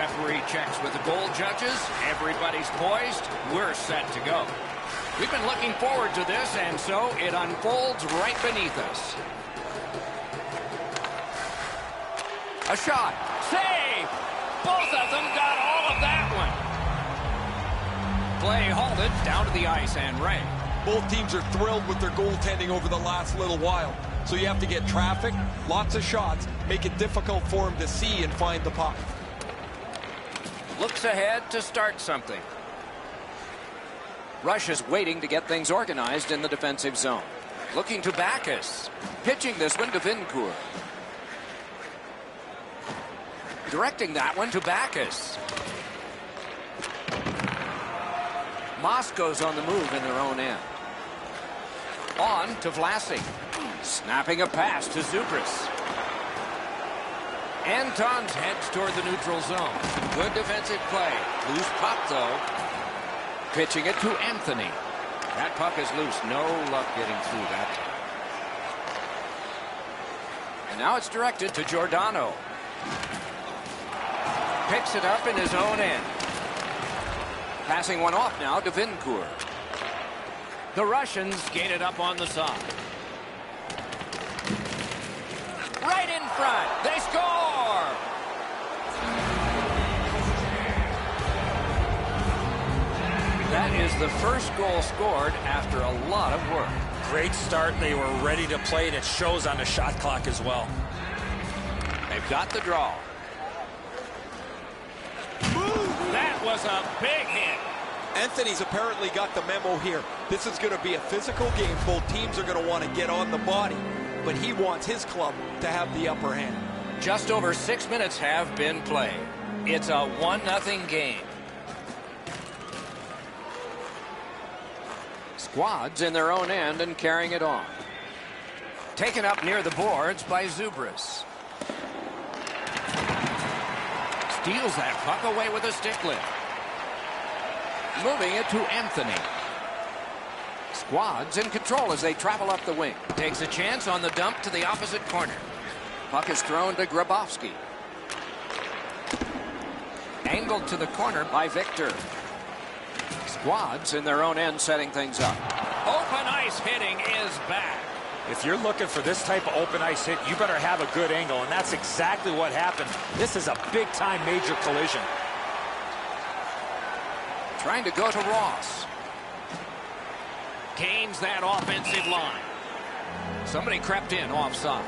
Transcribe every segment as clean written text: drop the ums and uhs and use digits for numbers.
referee checks with the goal judges. Everybody's poised. We're set to go. We've been looking forward to this, and so it unfolds right beneath us. A shot. Save! Both of them got all of that one. Play halted down to the ice, and Ray. Both teams are thrilled with their goaltending over the last little while. So you have to get traffic, lots of shots, make it difficult for him to see and find the puck. Looks ahead to start something. Rush is waiting to get things organized in the defensive zone. Looking to Backus. Pitching this one to Vincourt. Directing that one to Backus. Moscow's on the move in their own end. On to Vlasic. Snapping a pass to Zubris. Antons heads toward the neutral zone. Good defensive play. Loose puck, though. Pitching it to Anthony. That puck is loose. No luck getting through that time. And now it's directed to Giordano. Picks it up in his own end. Passing one off now to Vincourt. The Russians skated up on the side. Right in front. They score! That is the first goal scored after a lot of work. Great start. They were ready to play, and it shows on the shot clock as well. They've got the draw. That was a big hit. Anthony's apparently got the memo here. This is going to be a physical game. Both teams are going to want to get on the body, but he wants his club to have the upper hand. Just over 6 minutes have been played. It's a 1-0 game. Squads in their own end and carrying it on. Taken up near the boards by Zubris. Steals that puck away with a stick lift. Moving it to Anthony. Squads in control as they travel up the wing. Takes a chance on the dump to the opposite corner. Puck is thrown to Grabowski. Angled to the corner by Victor. Squads in their own end setting things up. Open ice hitting is back. If you're looking for this type of open ice hit, you better have a good angle, and that's exactly what happened. This is a big-time major collision. Trying to go to Ross. Gains that offensive line. Somebody crept in offside.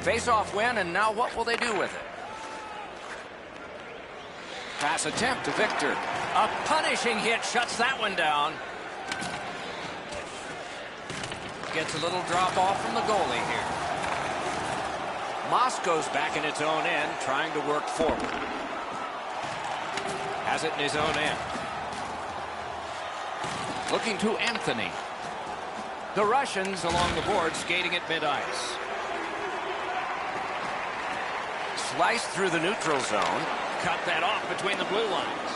Face-off win, and now what will they do with it? Pass attempt to Victor. A punishing hit shuts that one down. Gets a little drop off from the goalie here. Moscow's back in its own end, trying to work forward. Has it in his own end. Looking to Anthony. The Russians along the board skating at mid-ice. Sliced through the neutral zone. Cut that off between the blue lines.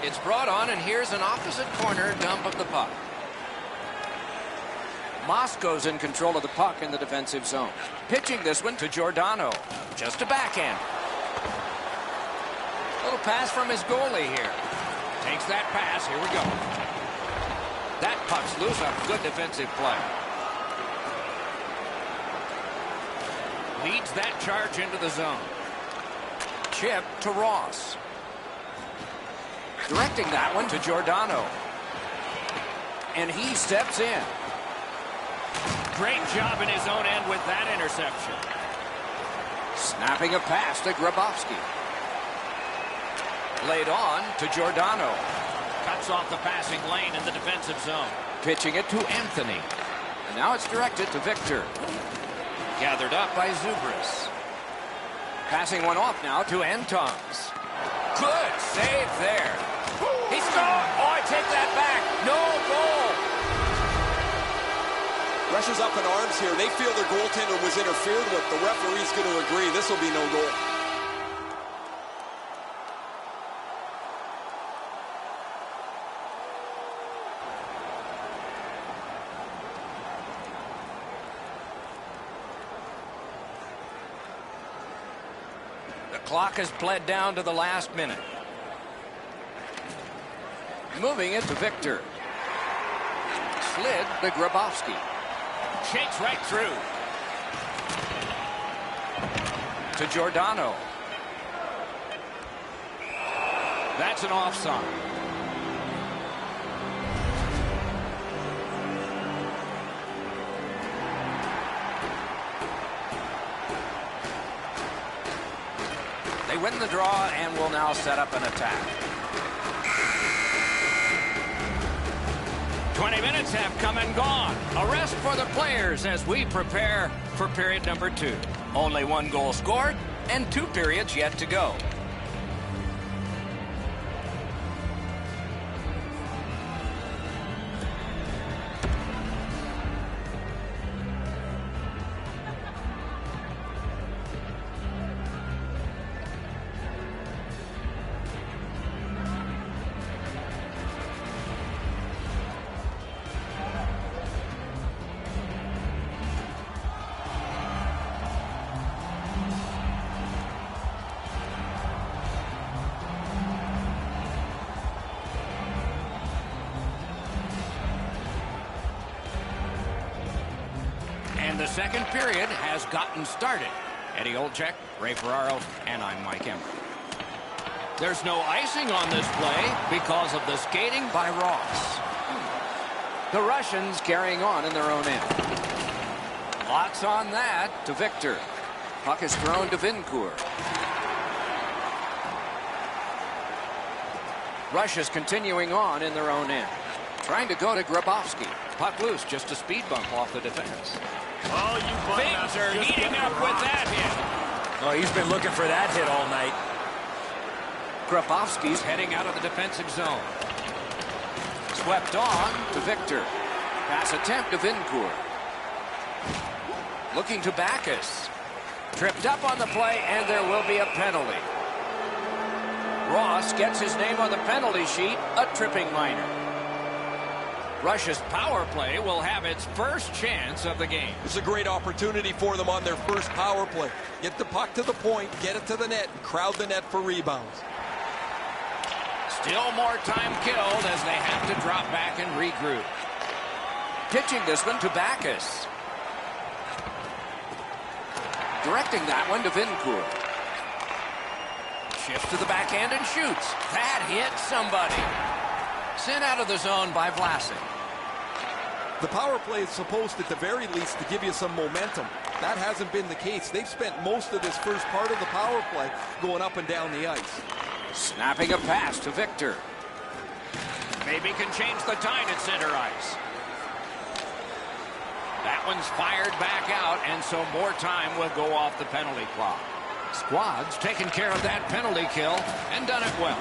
It's brought on, and here's an opposite corner dump of the puck. Moscow's in control of the puck in the defensive zone. Pitching this one to Giordano. Just a backhand. Little pass from his goalie here. Takes that pass. Here we go. That puck's loose. A good defensive play. Leads that charge into the zone. Chip to Ross. Directing that one to Giordano. And he steps in. Great job in his own end with that interception. Snapping a pass to Grabowski. Laid on to Giordano. Cuts off the passing lane in the defensive zone. Pitching it to Anthony. And now it's directed to Victor. Gathered up by Zubris. Passing one off now to Antons. Good save there. He scored. Oh, I take that back. No goal. Russia's up in arms here. They feel their goaltender was interfered with. The referee's going to agree. This will be no goal. The clock has bled down to the last minute. Moving it to Victor. Slid to Grabowski. Shakes right through. To Giordano. That's an offside. They win the draw and will now set up an attack. 20 minutes have come and gone. A rest for the players as we prepare for period number 2. Only 1 goal scored and 2 periods yet to go. And the second period has gotten started. Eddie Olczyk, Ray Ferraro, and I'm Mike Emery. There's no icing on this play because of the skating by Ross. The Russians carrying on in their own end. Lots on that to Victor. Puck is thrown to Vincourt. Russia's continuing on in their own end. Trying to go to Grabowski. Puck loose, just a speed bump off the defense. Oh, Things are heating up with that hit. Oh, he's been looking for that hit all night. Grabowski's heading out of the defensive zone. Swept on to Victor. Pass attempt to Vincourt. Looking to Backus. Tripped up on the play, and there will be a penalty. Ross gets his name on the penalty sheet, a tripping minor. Russia's power play will have its first chance of the game. It's a great opportunity for them on their first power play. Get the puck to the point, get it to the net, and crowd the net for rebounds. Still more time killed as they have to drop back and regroup. Pitching this one to Backus. Directing that one to Vincourt. Shifts to the backhand and shoots. That hit somebody. Sent out of the zone by Vlasic. The power play is supposed, at the very least, to give you some momentum. That hasn't been the case. They've spent most of this first part of the power play going up and down the ice. Snapping a pass to Victor. Maybe can change the tide at center ice. That one's fired back out, and so more time will go off the penalty clock. Squad's taken care of that penalty kill and done it well.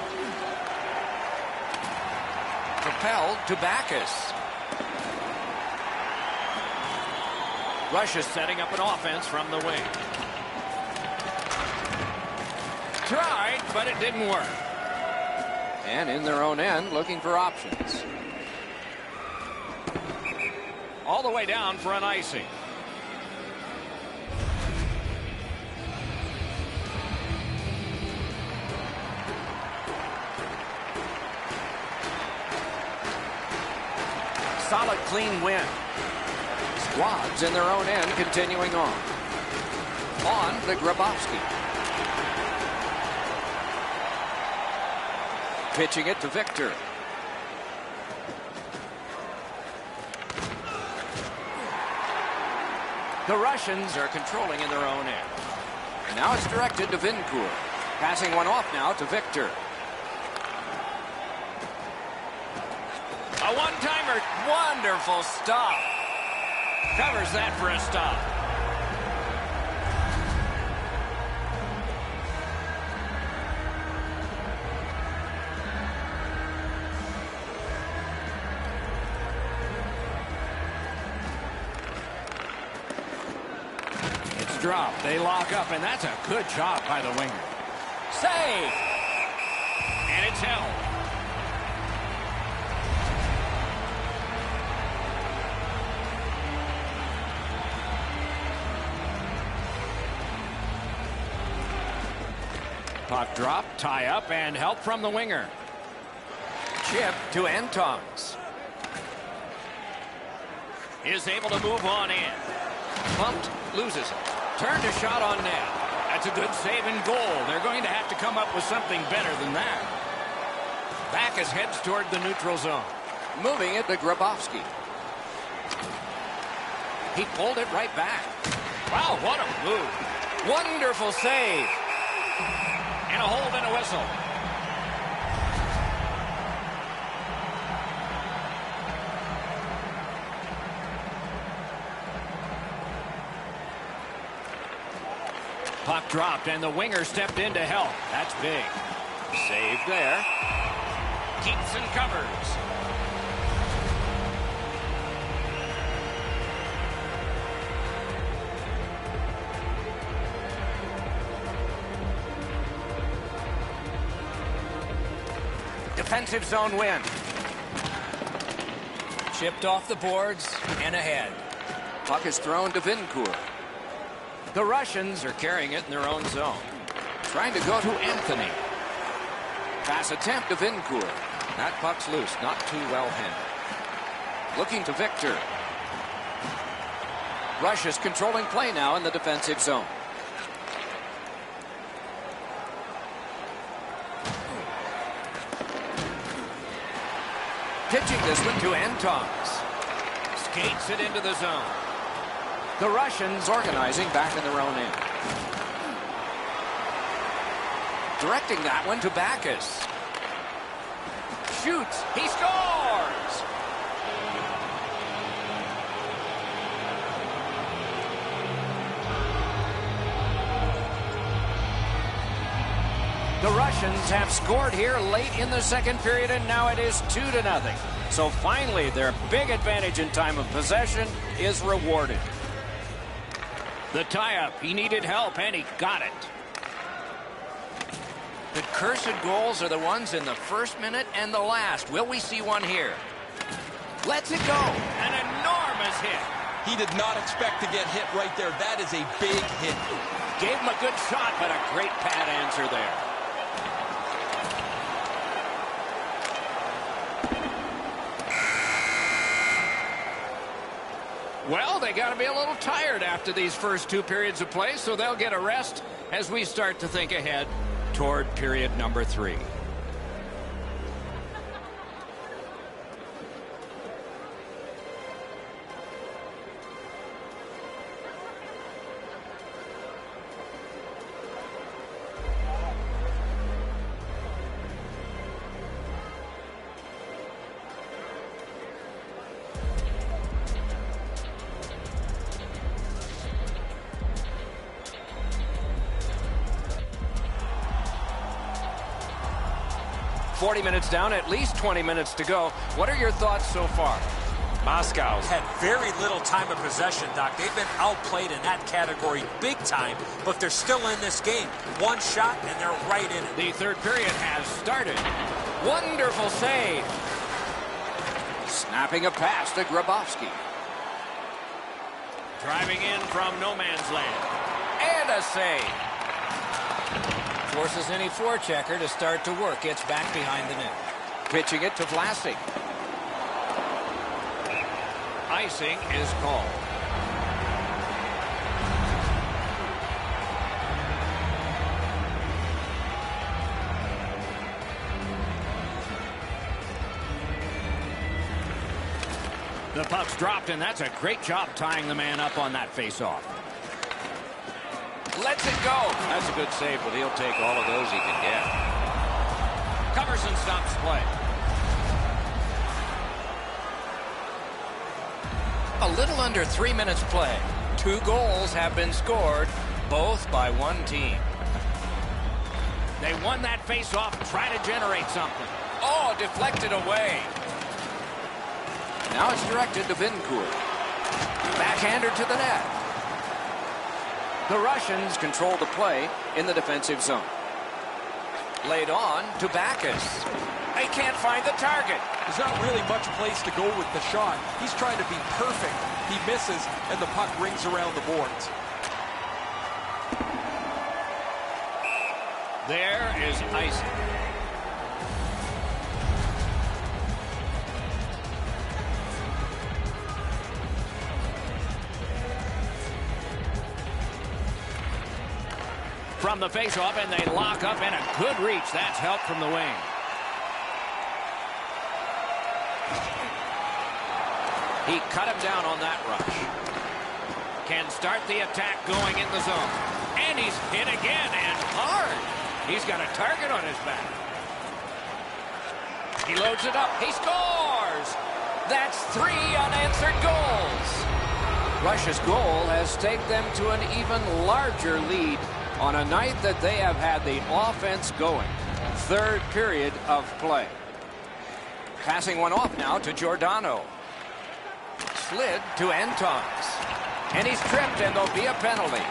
Propelled to Backus. Russia's setting up an offense from the wing. Tried, but it didn't work. And in their own end, looking for options. All the way down for an icing. Solid, clean win. Squads in their own end continuing on. On to Grabowski. Pitching it to Victor. The Russians are controlling in their own end. And now it's directed to Vincourt. Passing one off now to Victor. A one-timer. Wonderful stop. Covers that for a stop. It's dropped. They lock up, and that's a good job by the winger. Save! And it's held. Puck drop, tie up, and help from the winger. Chip to Antons. Is able to move on in. Bumped, loses it. Turned a shot on net. That's a good save and goal. They're going to have to come up with something better than that. Backus heads toward the neutral zone. Moving it to Grabowski. He pulled it right back. Wow, what a move. Wonderful save. And a hold and a whistle. Puck dropped, and the winger stepped in to help. That's big. Save there. Keeps and covers. Defensive zone win. Chipped off the boards and ahead. Puck is thrown to Vincourt. The Russians are carrying it in their own zone. Trying to go to Anthony. Pass attempt to Vincourt. That puck's loose, not too well handled. Looking to Victor. Russia's controlling play now in the defensive zone. Pitching this one to Antons. Skates it into the zone. The Russians organizing back in their own end. Directing that one to Backus. Shoots. He scores! The Russians have scored here late in the second period, and now it is 2-0. So finally, their big advantage in time of possession is rewarded. The tie-up, he needed help, and he got it. The cursed goals are the ones in the first minute and the last. Will we see one here? Lets it go. An enormous hit. He did not expect to get hit right there. That is a big hit. Gave him a good shot, but a great pad answer there. Well, they got to be a little tired after these first two periods of play, so they'll get a rest as we start to think ahead toward period number 3. $40 minutes down, at least 20 minutes to go. What are your thoughts so far? Moscow's had very little time of possession, Doc. They've been outplayed in that category big time, but they're still in this game. One shot, and they're right in it. The third period has started. Wonderful save. Snapping a pass to Grabowski. Driving in from no man's land. And a save. Forces any forechecker to start to work. Gets back behind the net. Pitching it to Vlasic. Icing is called. The puck's dropped, and that's a great job tying the man up on that faceoff. Lets it go. That's a good save, but he'll take all of those he can get. Covers and stops play. A little under 3 minutes play. 2 goals have been scored, both by one team. They won that faceoff, try to generate something. Oh, deflected away. Now it's directed to Vincourt. Backhander to the net. The Russians control the play in the defensive zone. Laid on to Backus. They can't find the target. There's not really much place to go with the shot. He's trying to be perfect. He misses, and the puck rings around the boards. There is icing. From the faceoff, and they lock up, and a good reach. That's help from the wing. He cut him down on that rush. Can start the attack going in the zone. And he's hit again, and hard. He's got a target on his back. He loads it up. He scores! That's 3 unanswered goals. Russia's goal has taken them to an even larger lead on a night that they have had the offense going. Third period of play. Passing one off now to Giordano. Slid to Antons. And he's tripped, and there'll be a penalty.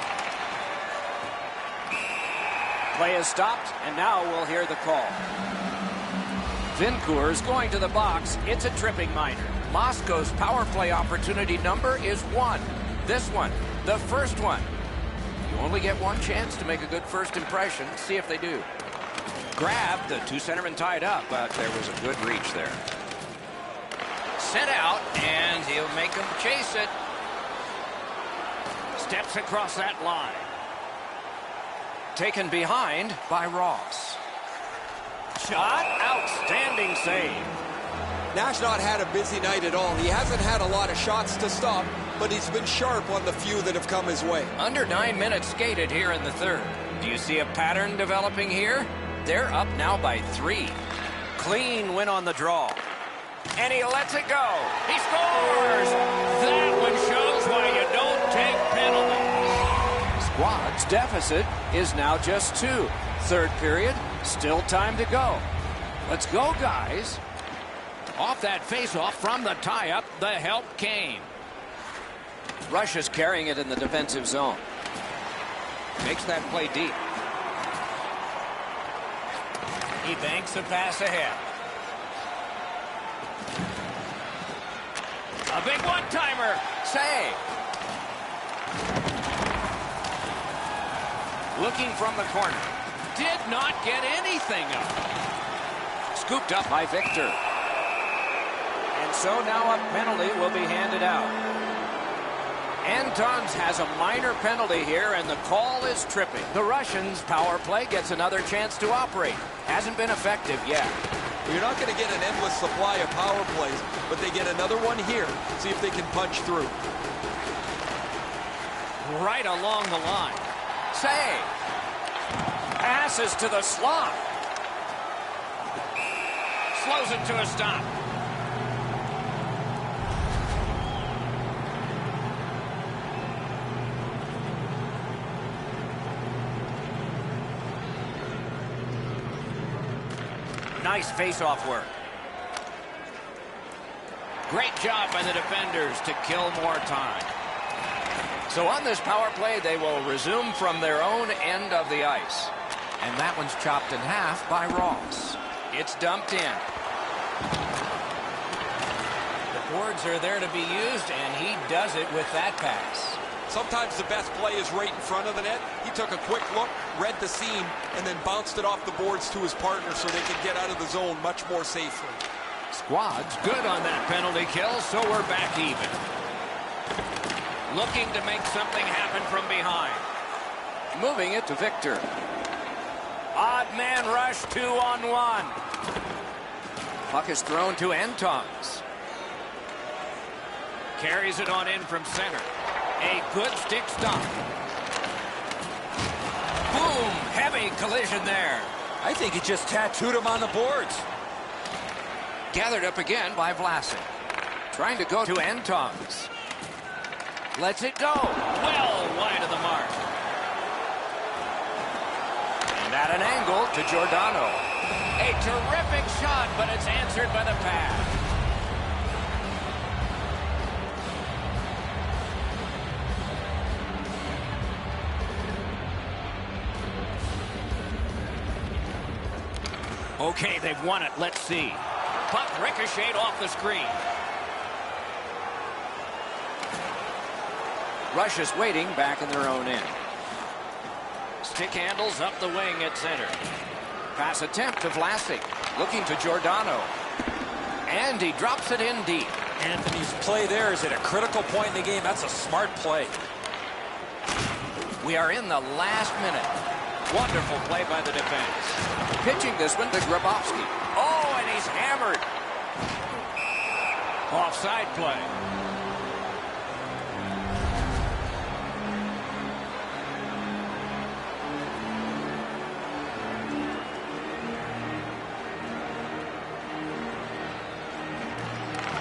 Play is stopped, and now we'll hear the call. Vincour's going to the box. It's a tripping minor. Moscow's power play opportunity number is 1. This one, the first one. You only get one chance to make a good first impression. See if they do. Grabbed, the 2 centermen tied up, but there was a good reach there. Sent out, and he'll make them chase it. Steps across that line. Taken behind by Ross. Shot, outstanding save. Nash not had a busy night at all. He hasn't had a lot of shots to stop, but he's been sharp on the few that have come his way. Under 9 minutes skated here in the third. Do you see a pattern developing here? They're up now by 3. Clean win on the draw. And he lets it go. He scores! That one shows why you don't take penalties. Squad's deficit is now just 2. Third period, still time to go. Let's go, guys. Off that faceoff from the tie-up, the help came. Russia's carrying it in the defensive zone. Makes that play deep. He banks the pass ahead. A big one-timer. Save. Looking from the corner. Did not get anything up. Scooped up by Victor. And so now a penalty will be handed out. Antons has a minor penalty here, and the call is tripping. The Russians' power play gets another chance to operate. Hasn't been effective yet. You're not going to get an endless supply of power plays, but they get another one here. See if they can punch through. Right along the line. Save. Passes to the slot. Slows it to a stop. Nice face-off work. Great job by the defenders to kill more time. So on this power play, they will resume from their own end of the ice. And that one's chopped in half by Ross. It's dumped in. The boards are there to be used, and he does it with that pass. Sometimes the best play is right in front of the net. He took a quick look, read the seam, and then bounced it off the boards to his partner so they could get out of the zone much more safely. Squad's good on that penalty kill, so we're back even. Looking to make something happen from behind. Moving it to Victor. Odd man rush, 2-on-1. Puck is thrown to Antons. Carries it on in from center. A good stick stop. Boom! Heavy collision there. I think he just tattooed him on the boards. Gathered up again by Vlasic. Trying to go to Antons. Lets it go. Well wide of the mark. And at an angle to Giordano. A terrific shot, but it's answered by the pad. Okay, they've won it. Let's see. Puck ricocheted off the screen. Russia's waiting back in their own end. Stick handles up the wing at center. Pass attempt to Vlasic. Looking to Giordano. And he drops it in deep. Anthony's play there is at a critical point in the game. That's a smart play. We are in the last minute. Wonderful play by the defense. Pitching this one to Grabowski. Oh, and he's hammered. Offside play.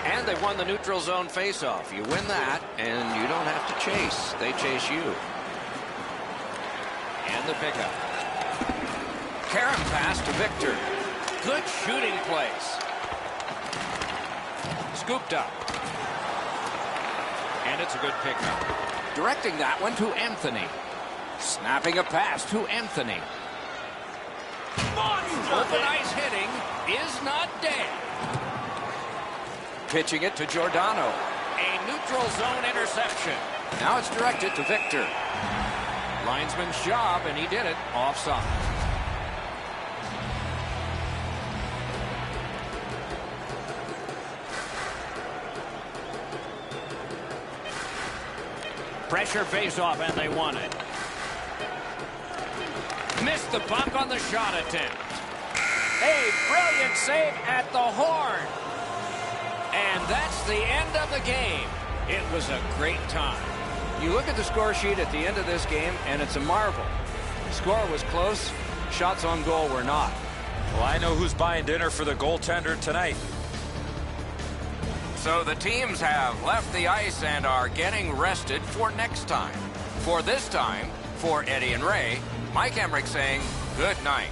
And they've won the neutral zone faceoff. You win that, and you don't have to chase. They chase you. And the pickup. Karen pass to Victor. Good shooting place. Scooped up. And it's a good pickup. Directing that one to Anthony. Snapping a pass to Anthony. Open ice hitting is not dead. Pitching it to Giordano. A neutral zone interception. Now it's directed to Victor. Linesman's job, and he did it. Offside. Pressure face-off, and they won it. Missed the puck on the shot attempt. A brilliant save at the horn. And that's the end of the game. It was a great time. You look at the score sheet at the end of this game, and it's a marvel. The score was close. Shots on goal were not. Well, I know who's buying dinner for the goaltender tonight. So the teams have left the ice and are getting rested for next time. For this time, for Eddie and Ray, Mike Emmerich saying good night.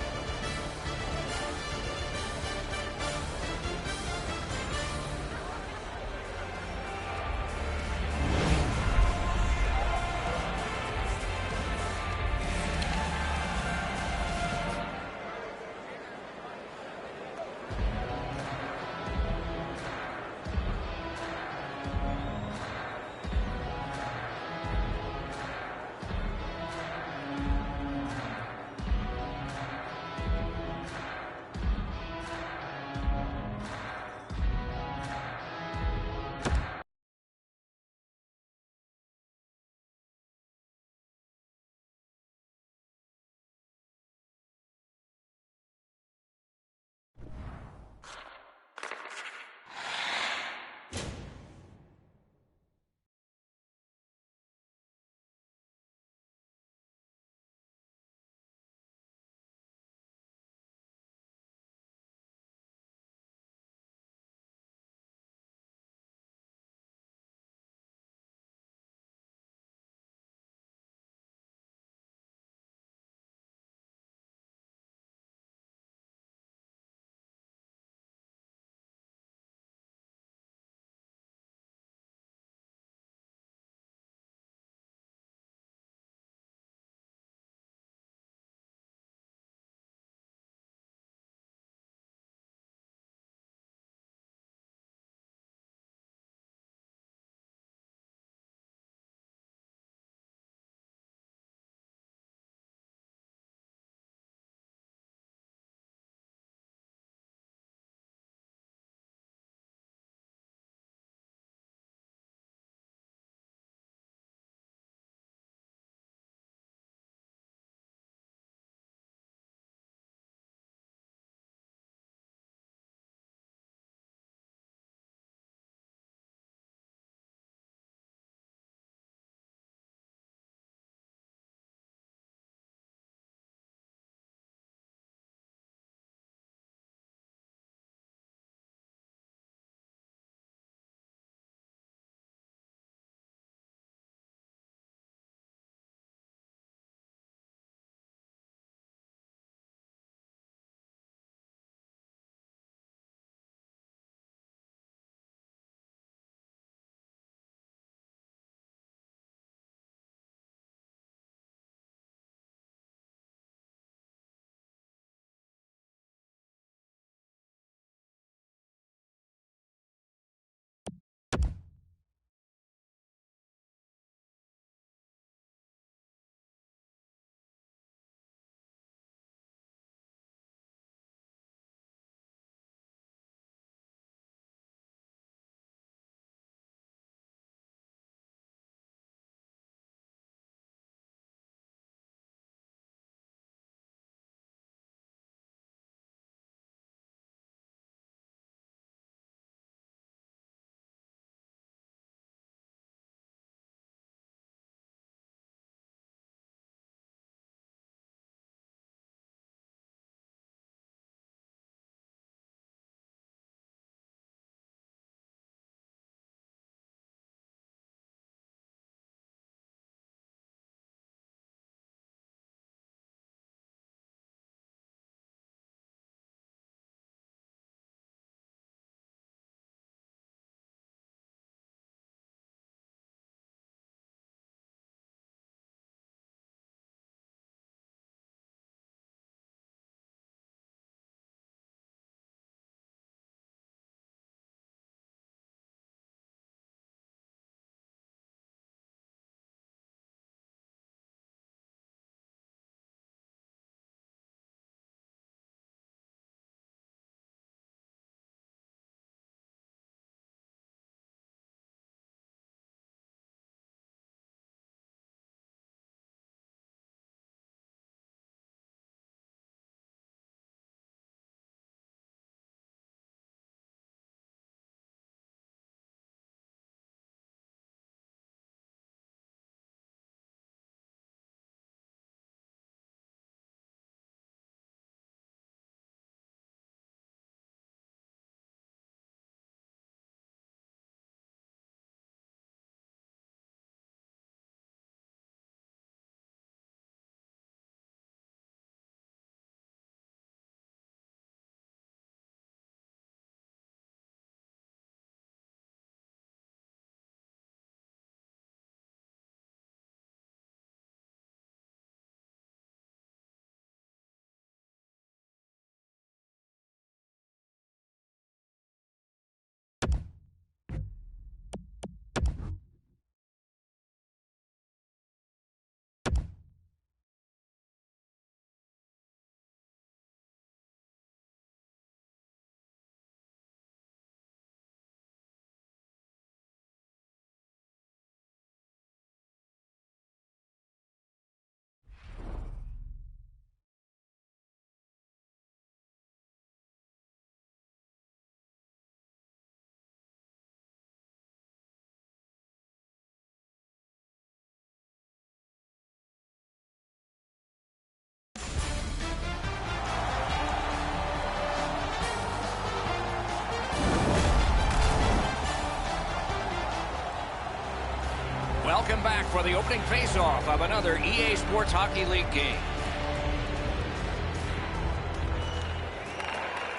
Welcome back for the opening face-off of another EA Sports Hockey League game.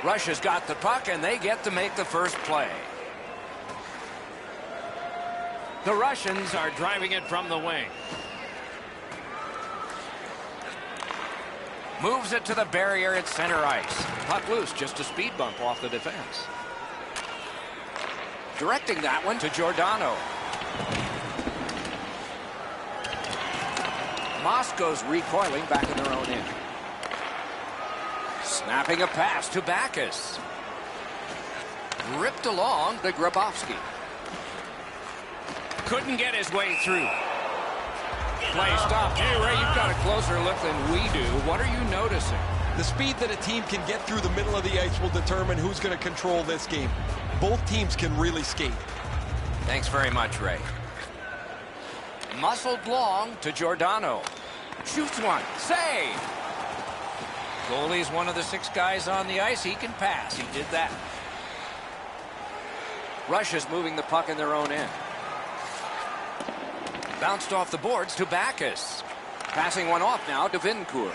Russia's got the puck, and they get to make the first play. The Russians are driving it from the wing. Moves it to the barrier at center ice. Puck loose, just a speed bump off the defense. Directing that one to Giordano. Moscow's recoiling back in their own end. Snapping a pass to Backus. Ripped along to Grabowski. Couldn't get his way through. Play stopped. Hey, Ray, you've got a closer look than we do. What are you noticing? The speed that a team can get through the middle of the ice will determine who's going to control this game. Both teams can really skate. Thanks very much, Ray. Muscled long to Giordano. Shoots one. Save! Goalie's one of the 6 guys on the ice. He can pass. He did that. Russia's moving the puck in their own end. Bounced off the boards to Backus. Passing one off now to Vincourt.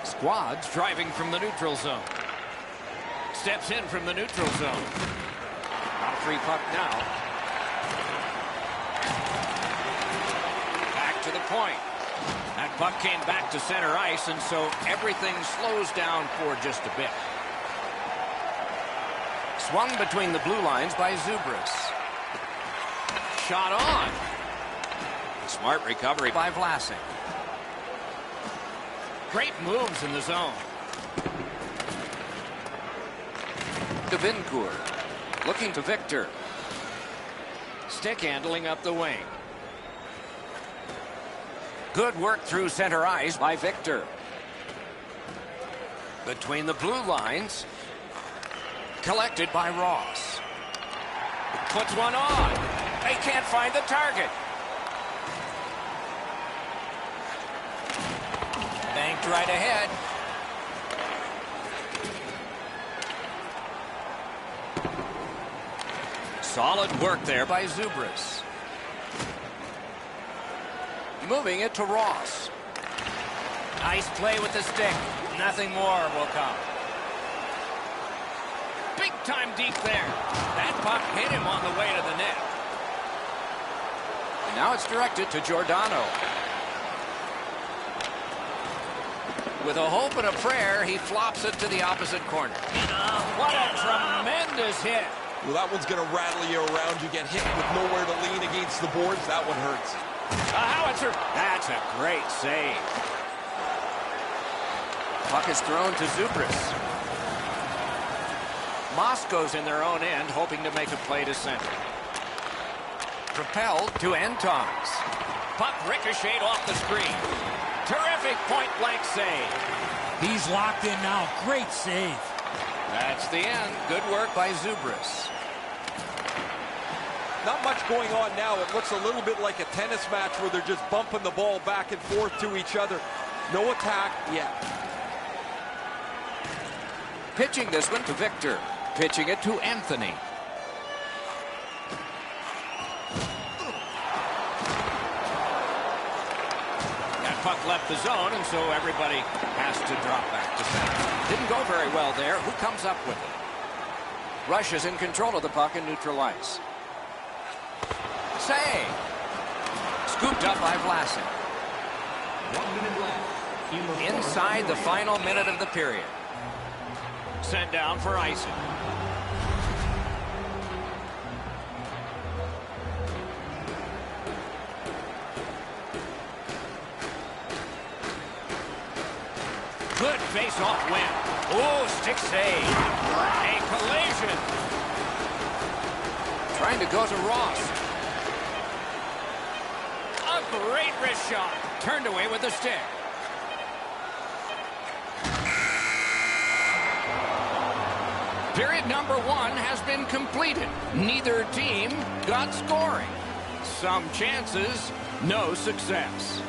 Squad's driving from the neutral zone. Steps in from the neutral zone. Got a free puck now. Back to the point. That puck came back to center ice, and so everything slows down for just a bit. Swung between the blue lines by Zubris. Shot on. Smart recovery by Vlasic. Great moves in the zone. To Vincourt. Looking to Victor. Stick handling up the wing. Good work through center ice by Victor. Between the blue lines. Collected by Ross. Puts one on. They can't find the target. Banked right ahead. Solid work there by Zubris. Moving it to Ross. Nice play with the stick. Nothing more will come. Big time deep there. That puck hit him on the way to the net. And now it's directed to Giordano. With a hope and a prayer, he flops it to the opposite corner. What a tremendous hit. Well, that one's going to rattle you around. You get hit with nowhere to lean against the boards. That one hurts. A howitzer. That's a great save. Puck is thrown to Zubris. Moscow's in their own end, hoping to make a play to center. Propelled to Antons. Puck ricocheted off the screen. Terrific point-blank save. He's locked in now. Great save. That's the end. Good work by Zubris. Not much going on now. It looks a little bit like a tennis match where they're just bumping the ball back and forth to each other. No attack yet. Pitching this one to Victor. Pitching it to Anthony. That puck left the zone, and so everybody has to drop back to center. Didn't go very well there. Who comes up with it? Russia's in control of the puck in neutral ice. Save. Scooped up by Vlasic. 1 minute left. Inside the final minute of the period. Sent down for icing. Good face-off win. Oh, stick save. A collision. Trying to go to Ross. A great wrist shot. Turned away with the stick. Period number 1 has been completed. Neither team got scoring. Some chances, no success.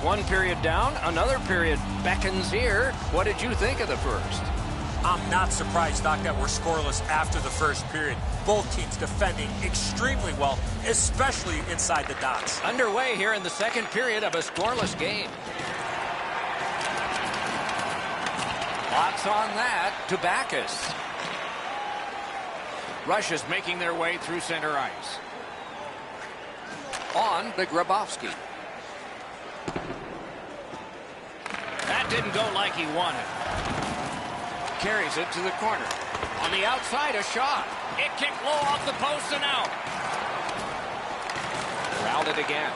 One period down, another period beckons here. What did you think of the first? I'm not surprised, Doc, that we're scoreless after the first period. Both teams defending extremely well, especially inside the dots. Underway here in the second period of a scoreless game. Lots on that to Backus. Russia's making their way through center ice. On to Grabowski. That didn't go like he wanted. Carries it to the corner. On the outside, a shot. It kicked low off the post and out. Routed again.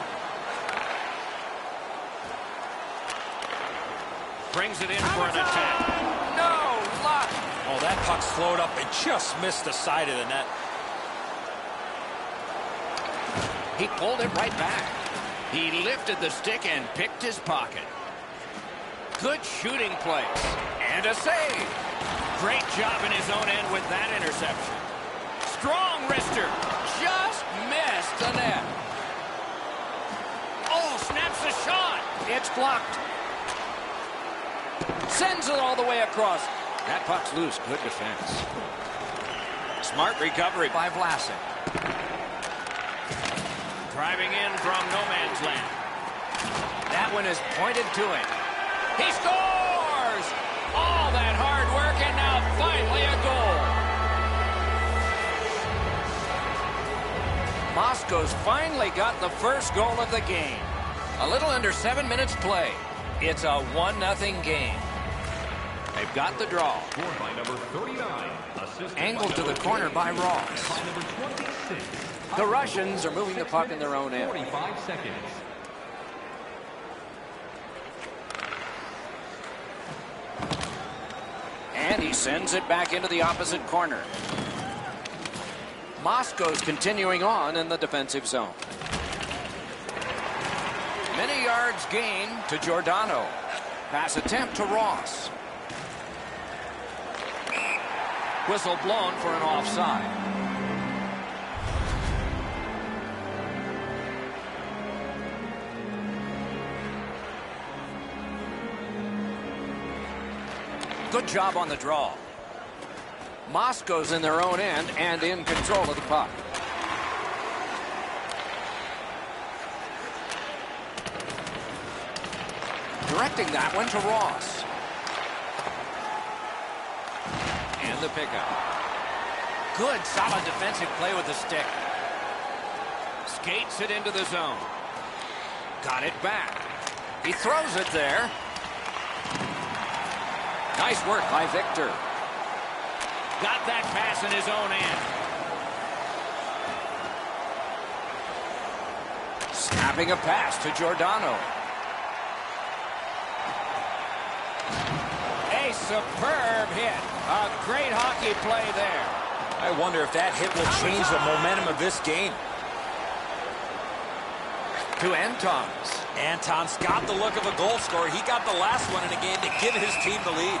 Brings it in for an attack. No luck. Oh, that puck's flowed up and just missed the side of the net. He pulled it right back. He lifted the stick and picked his pocket. Good shooting place. And a save. Great job in his own end with that interception. Strong wrister. Just missed the net. Oh, snaps the shot. It's blocked. Sends it all the way across. That puck's loose. Good defense. Smart recovery by Vlasic. Driving in from no man's land. That one is pointed to him. He scores! All that hard work, and now finally a goal. Moscow's finally got the first goal of the game. A little under 7 minutes play. It's a 1-0 game. They've got the draw. Scored by number 39. Angled to the corner by Ross. By number 26. The Russians are moving the puck in their own end. 45 seconds. And he sends it back into the opposite corner. Moscow's continuing on in the defensive zone. Many yards gained to Giordano. Pass attempt to Ross. Whistle blown for an offside. Good job on the draw. Moscow's in their own end and in control of the puck. Directing that one to Ross. And the pickup. Good, solid defensive play with the stick. Skates it into the zone. Got it back. He throws it there. Nice work by Victor. Got that pass in his own end. Snapping a pass to Giordano. A superb hit. A great hockey play there. I wonder if that hit will change the momentum of this game. To Antons. Anton's got the look of a goal scorer. He got the last one in a game to give his team the lead.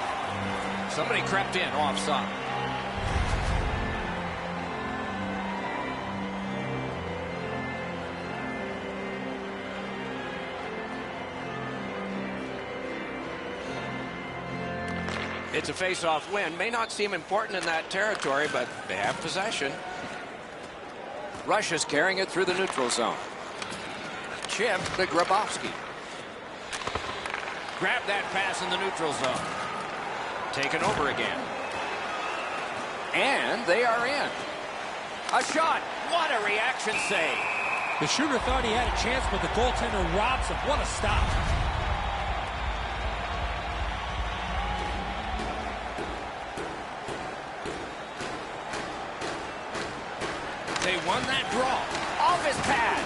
Somebody crept in offside. It's a face-off win. May not seem important in that territory, but they have possession. Russia's carrying it through the neutral zone. Chip to Grabowski. Grab that pass in the neutral zone. Taken over again. And they are in. A shot. What a reaction save. The shooter thought he had a chance, but the goaltender robs him. What a stop. They won that draw. Off his pad.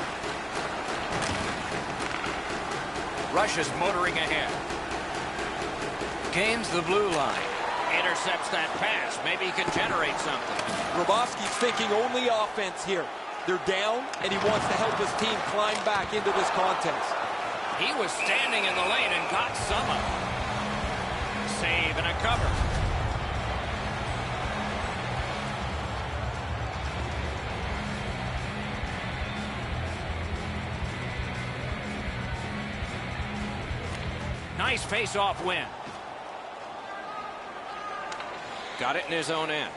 Russia's motoring ahead. Gains the blue line. Intercepts that pass. Maybe he can generate something. Grabowski's thinking only offense here. They're down, and he wants to help his team climb back into this contest. He was standing in the lane and got some of it. Save and a cover. Nice face-off win. Got it in his own end.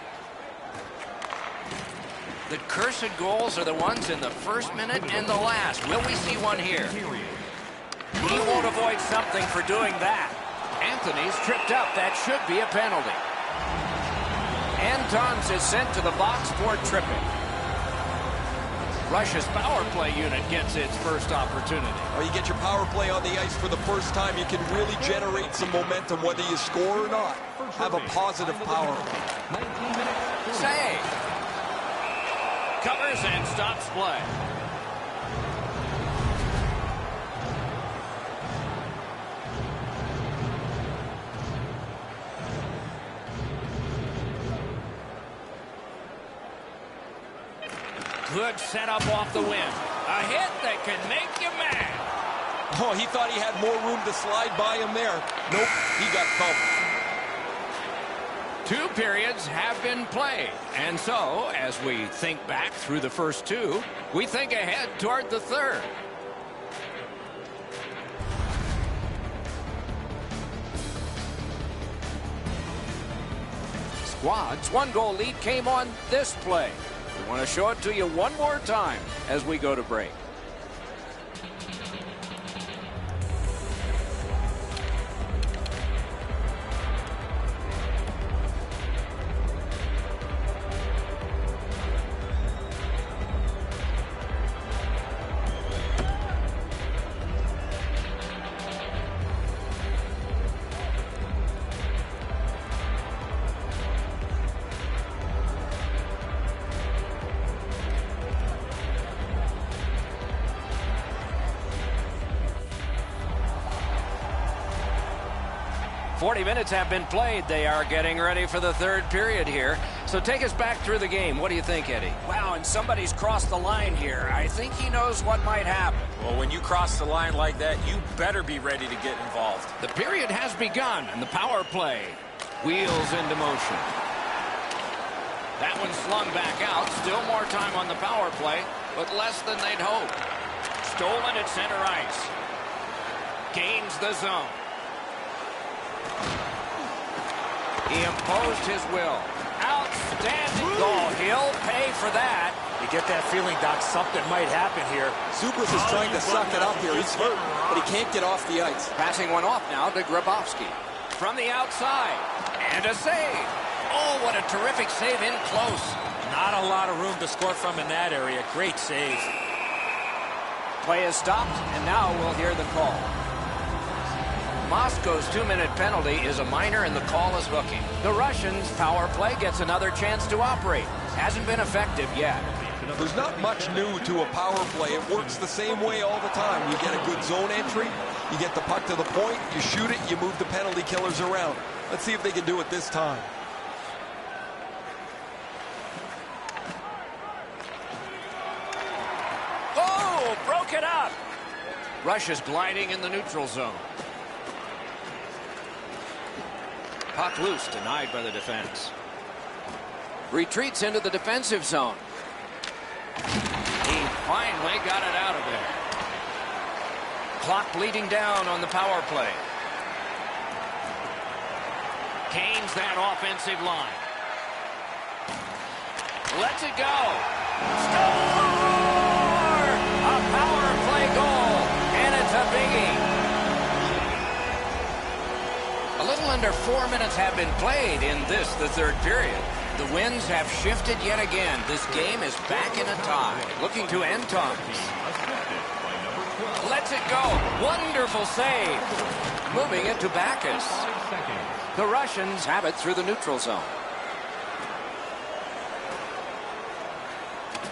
The cursed goals are the ones in the first minute and the last. Will we see one here? He won't avoid something for doing that. Anthony's tripped up. That should be a penalty. Antons is sent to the box for tripping. Russia's power play unit gets its first opportunity. Well, you get your power play on the ice for the first time. You can really generate some momentum, whether you score or not. Have a positive power play. Save. Covers and stops play. Good setup off the wing. A hit that can make you mad. Oh, he thought he had more room to slide by him there. Nope, he got thumped. 2 periods have been played. And so, as we think back through the first 2, we think ahead toward the third. Squad's 1-goal lead came on this play. We want to show it to you one more time as we go to break. Forty minutes have been played. They are getting ready for the third period here. So take us back through the game. What do you think, Eddie? Wow, and somebody's crossed the line here. I think he knows what might happen. Well, when you cross the line like that, you better be ready to get involved. The period has begun, and the power play wheels into motion. That one slung back out. Still more time on the power play, but less than they'd hoped. Stolen at center ice. Gains the zone. He imposed his will. Outstanding goal. He'll pay for that. You get that feeling, Doc, something might happen here. Zubras is trying to suck it up here. He's hurt, but he can't get off the ice. Passing one off now to Grabowski. From the outside. And a save. Oh, what a terrific save in close. Not a lot of room to score from in that area. Great save. Play is stopped, and now we'll hear the call. Moscow's 2-minute penalty is a minor, and the call is hooking. The Russians' power play gets another chance to operate. Hasn't been effective yet. There's not much new to a power play. It works the same way all the time. You get a good zone entry, you get the puck to the point, you shoot it, you move the penalty killers around. Let's see if they can do it this time. Oh, broke it up. Russia's gliding in the neutral zone. Puck loose, denied by the defense. Retreats into the defensive zone. He finally got it out of there. Clock bleeding down on the power play. Gains that offensive line. Lets it go. Score! A power play goal, and it's a biggie. A little under 4 minutes have been played in this, the third period. The winds have shifted yet again. This game is back in a tie. Looking to Antons. Lets it go. Wonderful save. Moving it to Backus. The Russians have it through the neutral zone.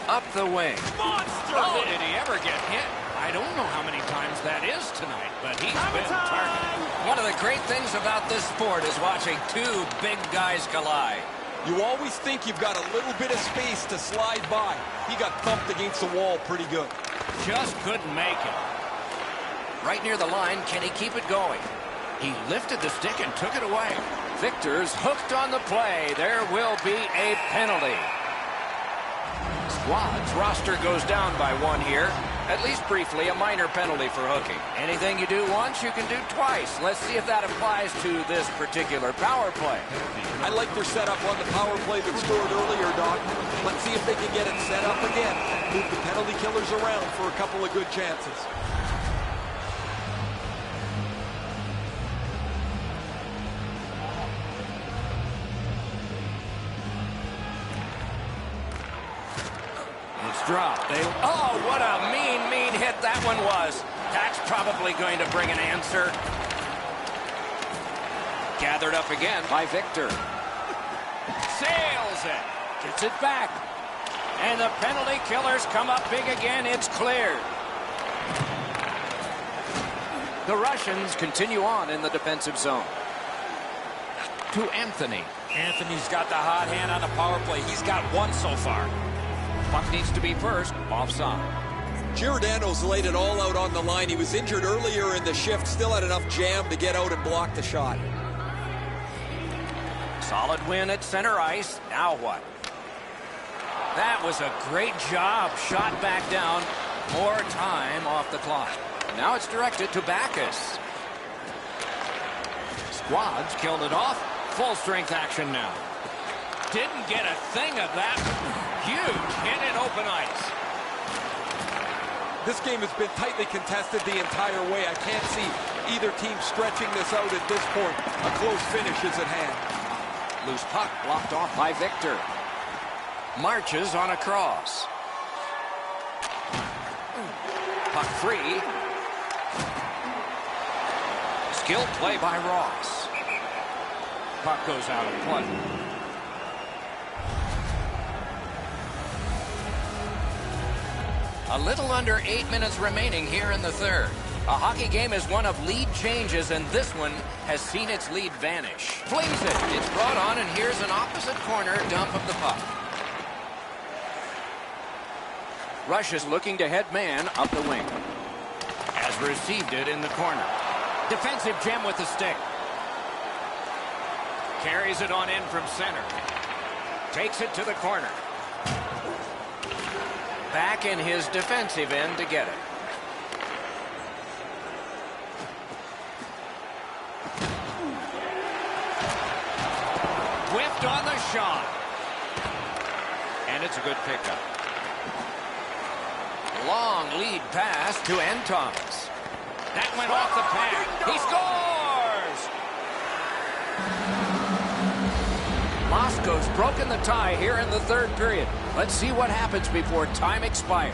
Up the wing. Monster! Oh, did he ever get hit? I don't know how many times that is tonight, but he's been targeted. One of the great things about this sport is watching two big guys collide. You always think you've got a little bit of space to slide by. He got thumped against the wall pretty good. Just couldn't make it. Right near the line, can he keep it going? He lifted the stick and took it away. Victor's hooked on the play. There will be a penalty. Squad's roster goes down by one here. At least briefly, a minor penalty for hooking. Anything you do once, you can do twice. Let's see if that applies to this particular power play. I like their setup on the power play that scored earlier, Doc. Let's see if they can get it set up again. Move the penalty killers around for a couple of good chances. Drop. Oh, what a mean hit that one was. That's probably going to bring an answer. Gathered up again by Victor. Sails it. Gets it back. And the penalty killers come up big again. It's cleared. The Russians continue on in the defensive zone. To Anthony. Anthony's got the hot hand on the power play. He's got one so far. Puck needs to be first, offside. Giordano's laid it all out on the line. He was injured earlier in the shift, still had enough jam to get out and block the shot. Solid win at center ice. Now what? That was a great job. Shot back down. More time off the clock. Now it's directed to Backus. Squads killed it off. Full strength action now. Didn't get a thing of that. Huge hit in open ice. This game has been tightly contested the entire way. I can't see either team stretching this out at this point. A close finish is at hand. Loose puck blocked off by Victor. Marches on a cross. Puck free. Skilled play by Ross. Puck goes out of play. A little under 8 minutes remaining here in the third. A hockey game is one of lead changes, and this one has seen its lead vanish. Flings it. It's brought on, and here's an opposite corner dump of the puck. Rush is looking to head man up the wing. Has received it in the corner. Defensive gem with the stick. Carries it on in from center. Takes it to the corner. Back in his defensive end to get it. Whipped on the shot. And it's a good pickup. Long lead pass to Antons. That went off the pad. He scores! Moscow's broken the tie here in the third period. Let's see what happens before time expires.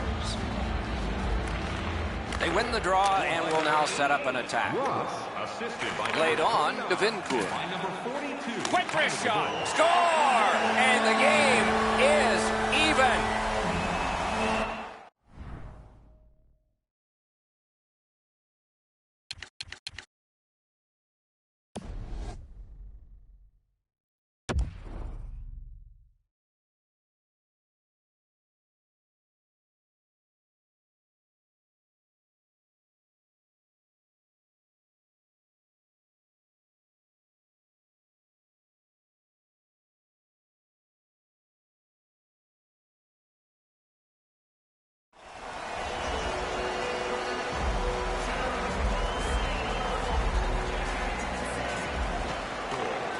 They win the draw and will now set up an attack. Played on to Vincourt. Quick wrist shot. Score! And the game is even.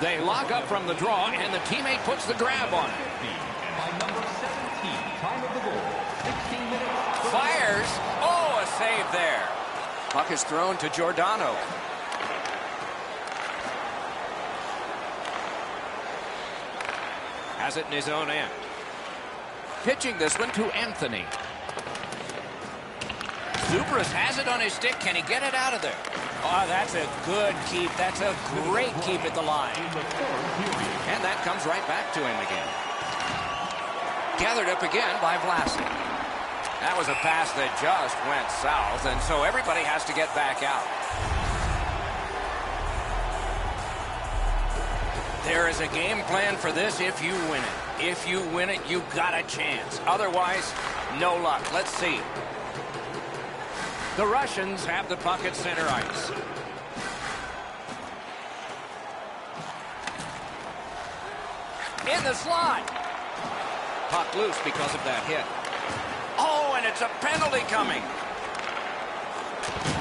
They lock up from the draw, and the teammate puts the grab on it. By number 17, time of the goal, 16 minutes. Fires. Oh, a save there. Puck is thrown to Giordano. Has it in his own end. Pitching this one to Anthony. Zubras has it on his stick. Can he get it out of there? Oh, that's a good keep. That's a great keep at the line. And that comes right back to him again. Gathered up again by Vlasic. That was a pass that just went south, and so everybody has to get back out. There is a game plan for this if you win it. If you win it, you got a chance. Otherwise, no luck. Let's see. The Russians have the puck at center ice. In the slot. Puck loose because of that hit. Oh, and it's a penalty coming.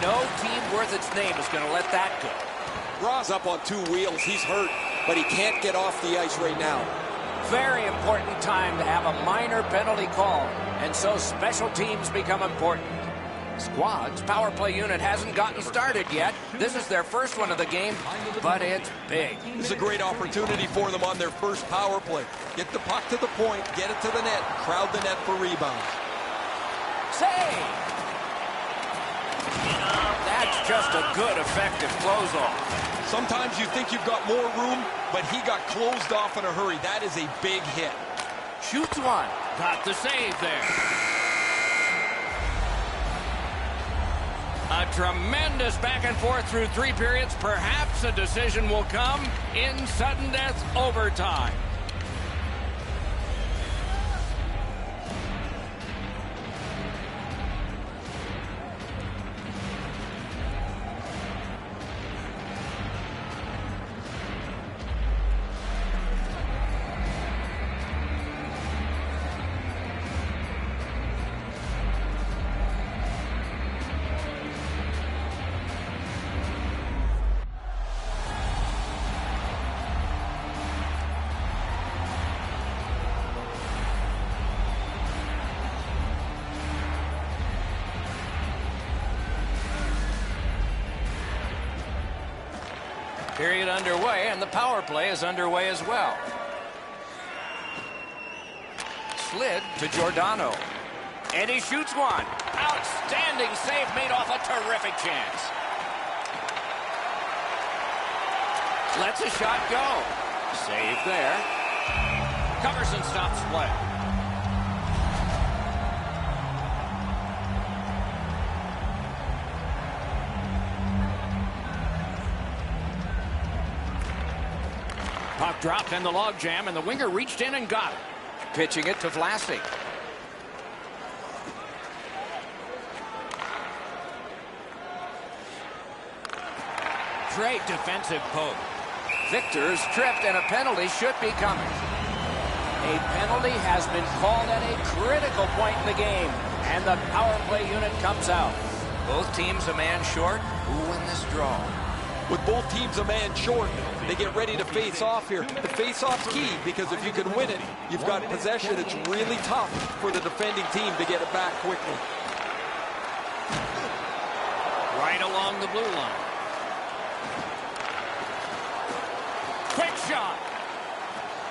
No team worth its name is going to let that go. Raw's up on 2 wheels. He's hurt, but he can't get off the ice right now. Very important time to have a minor penalty call, and so special teams become important. Squad's power play unit hasn't gotten started yet. This is their first one of the game, but it's big. This is a great opportunity for them on their first power play. Get the puck to the point, get it to the net, crowd the net for rebounds. Save! That's just a good, effective close-off. Sometimes you think you've got more room, but he got closed off in a hurry. That is a big hit. Shoots one. Got the save there. A tremendous back and forth through 3 periods. Perhaps a decision will come in sudden death overtime. Period underway, and the power play is underway as well. Slid to Giordano. And he shoots one. Outstanding save made off a terrific chance. Lets a shot go. Save there. Covers and stops play. Puck dropped in the logjam, and the winger reached in and got it. Pitching it to Vlasic. Great defensive poke. Victor's tripped, and a penalty should be coming. A penalty has been called at a critical point in the game, and the power play unit comes out. Both teams a man short. Who will win this draw? With both teams a man short, they get ready to face off here. The face-off's key, because if you can win it, you've got possession. It's really tough for the defending team to get it back quickly. Right along the blue line. Quick shot.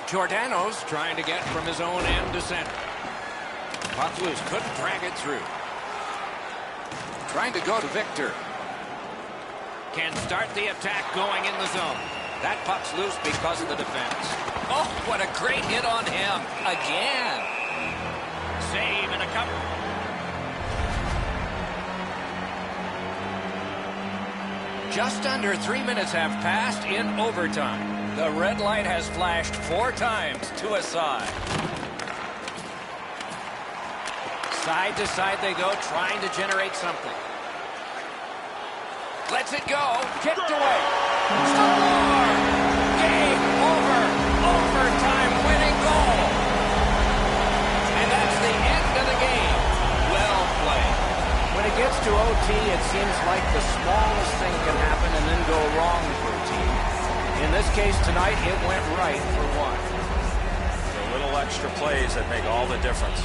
Giordano's trying to get from his own end to center. Puck loose, couldn't drag it through. Trying to go to Victor. Can start the attack going in the zone. That puck's loose because of the defense. Oh, what a great hit on him. Again. Save and a cover. Just under 3 minutes have passed in overtime. The red light has flashed 4 times to a side. Side to side they go, trying to generate something. Lets it go. Kicked away. Score! Game over. Overtime winning goal. And that's the end of the game. Well played. When it gets to OT, it seems like the smallest thing can happen and then go wrong for a team. In this case tonight, it went right for one. The little extra plays that make all the difference.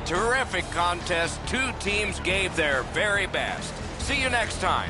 Terrific contest. 2 teams gave their very best. See you next time.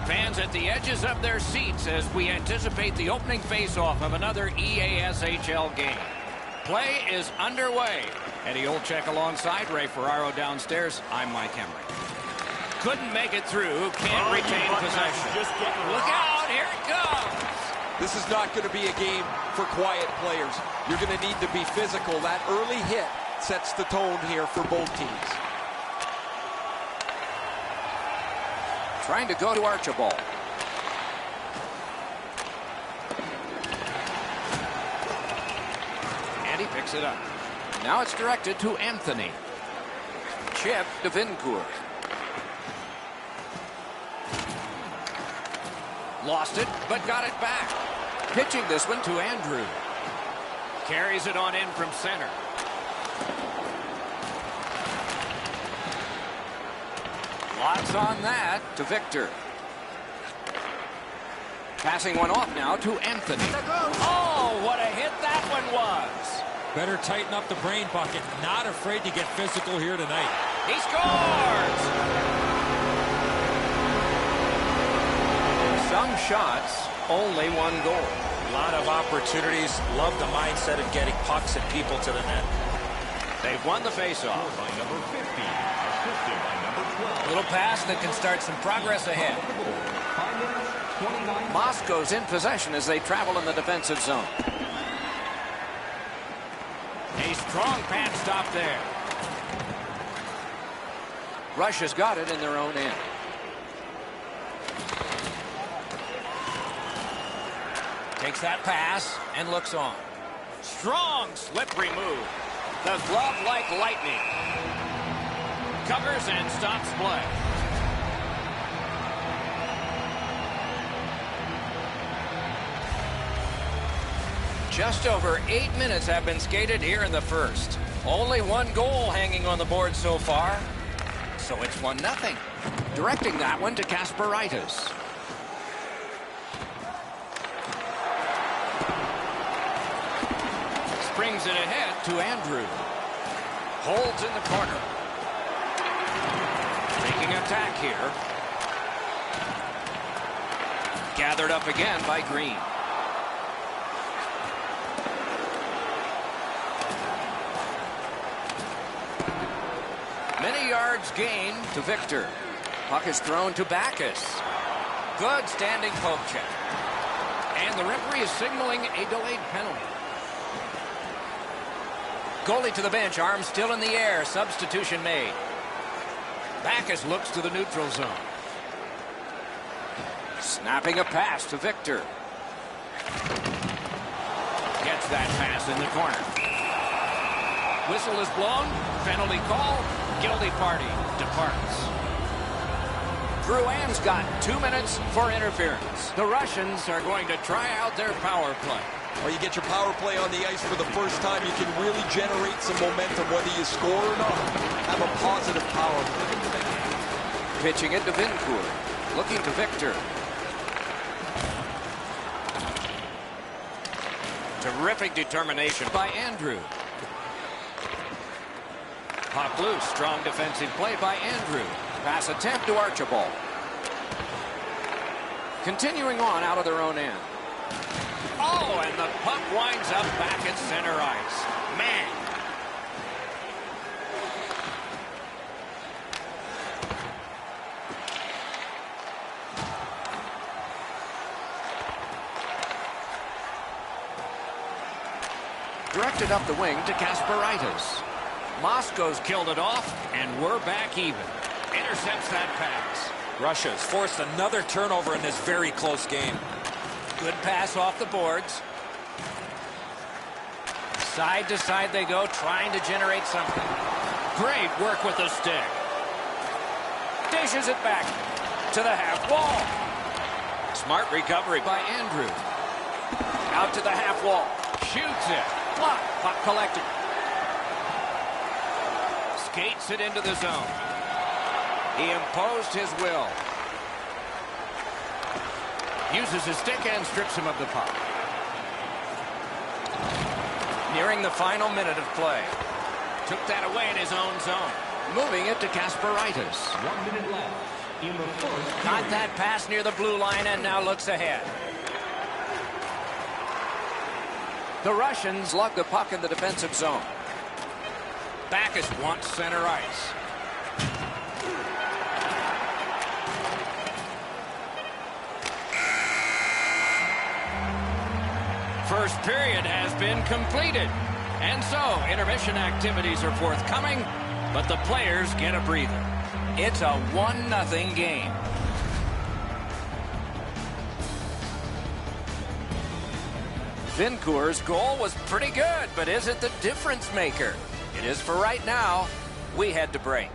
Fans at the edges of their seats as we anticipate the opening face-off of another EASHL game. Play is underway. Eddie Olczyk alongside Ray Ferraro downstairs. I'm Mike Henry. Couldn't make it through. Can't retain possession. Look out. Here it goes. This is not going to be a game for quiet players. You're going to need to be physical. That early hit sets the tone here for both teams. Trying to go to Archibald. And he picks it up. Now it's directed to Anthony. Chip to Vincourt. Lost it, but got it back. Pitching this one to Andrew. Carries it on in from center. Lots on that to Victor. Passing one off now to Anthony. Oh, what a hit that one was. Better tighten up the brain bucket. Not afraid to get physical here tonight. He scores! Some shots, only one goal. A lot of opportunities. Love the mindset of getting pucks and people to the net. They've won the faceoff. By number 50, assisted by number 12. Little pass that can start some progress ahead. 5 minutes, 29. Moscow's in possession as they travel in the defensive zone. A strong pad stop there. Russia's got it in their own end. Takes that pass and looks on. Strong slippery move. The glove like lightning. Covers and stops play. Just over 8 minutes have been skated here in the first. Only one goal hanging on the board so far. So it's 1-0. Directing that one to Kasparaitis. Springs it ahead to Andrew. Holds in the corner. Making attack here. Gathered up again by Green. Many yards gained to Victor. Puck is thrown to Backus. Good standing poke check. And the referee is signaling a delayed penalty. Goalie to the bench, arms still in the air. Substitution made. Backus looks to the neutral zone. Snapping a pass to Victor. Gets that pass in the corner. Whistle is blown. Penalty call. Guilty party departs. Drouin's got 2 minutes for interference. The Russians are going to try out their power play. Well, you get your power play on the ice for the first time. You can really generate some momentum, whether you score or not. Have a positive power play. Pitching it to Vincourt. Looking to Victor. Terrific determination by Andrew. Pop loose. Strong defensive play by Andrew. Pass attempt to Archibald. Continuing on out of their own end. Oh, and the puck winds up back at center ice. Man. Directed up the wing to Kasparaitis. Moscow's killed it off, and we're back even. Intercepts that pass. Russia's forced another turnover in this very close game. Good pass off the boards. Side to side they go, trying to generate something. Great work with the stick. Dishes it back to the half wall. Smart recovery by Andrew. Out to the half wall. Shoots it. Block. Puck collected. Skates it into the zone. He imposed his will. Uses his stick and strips him of the puck. Nearing the final minute of play. Took that away in his own zone. Moving it to Kasparaitis. 1 minute left. in the first Got period. that pass near the blue line and now looks ahead. The Russians lug the puck in the defensive zone. Backus wants center ice. First period has been completed. And so, intermission activities are forthcoming, but the players get a breather. It's a 1-0 game. Vincourt's goal was pretty good, but is it the difference maker? It is for right now. We head to break.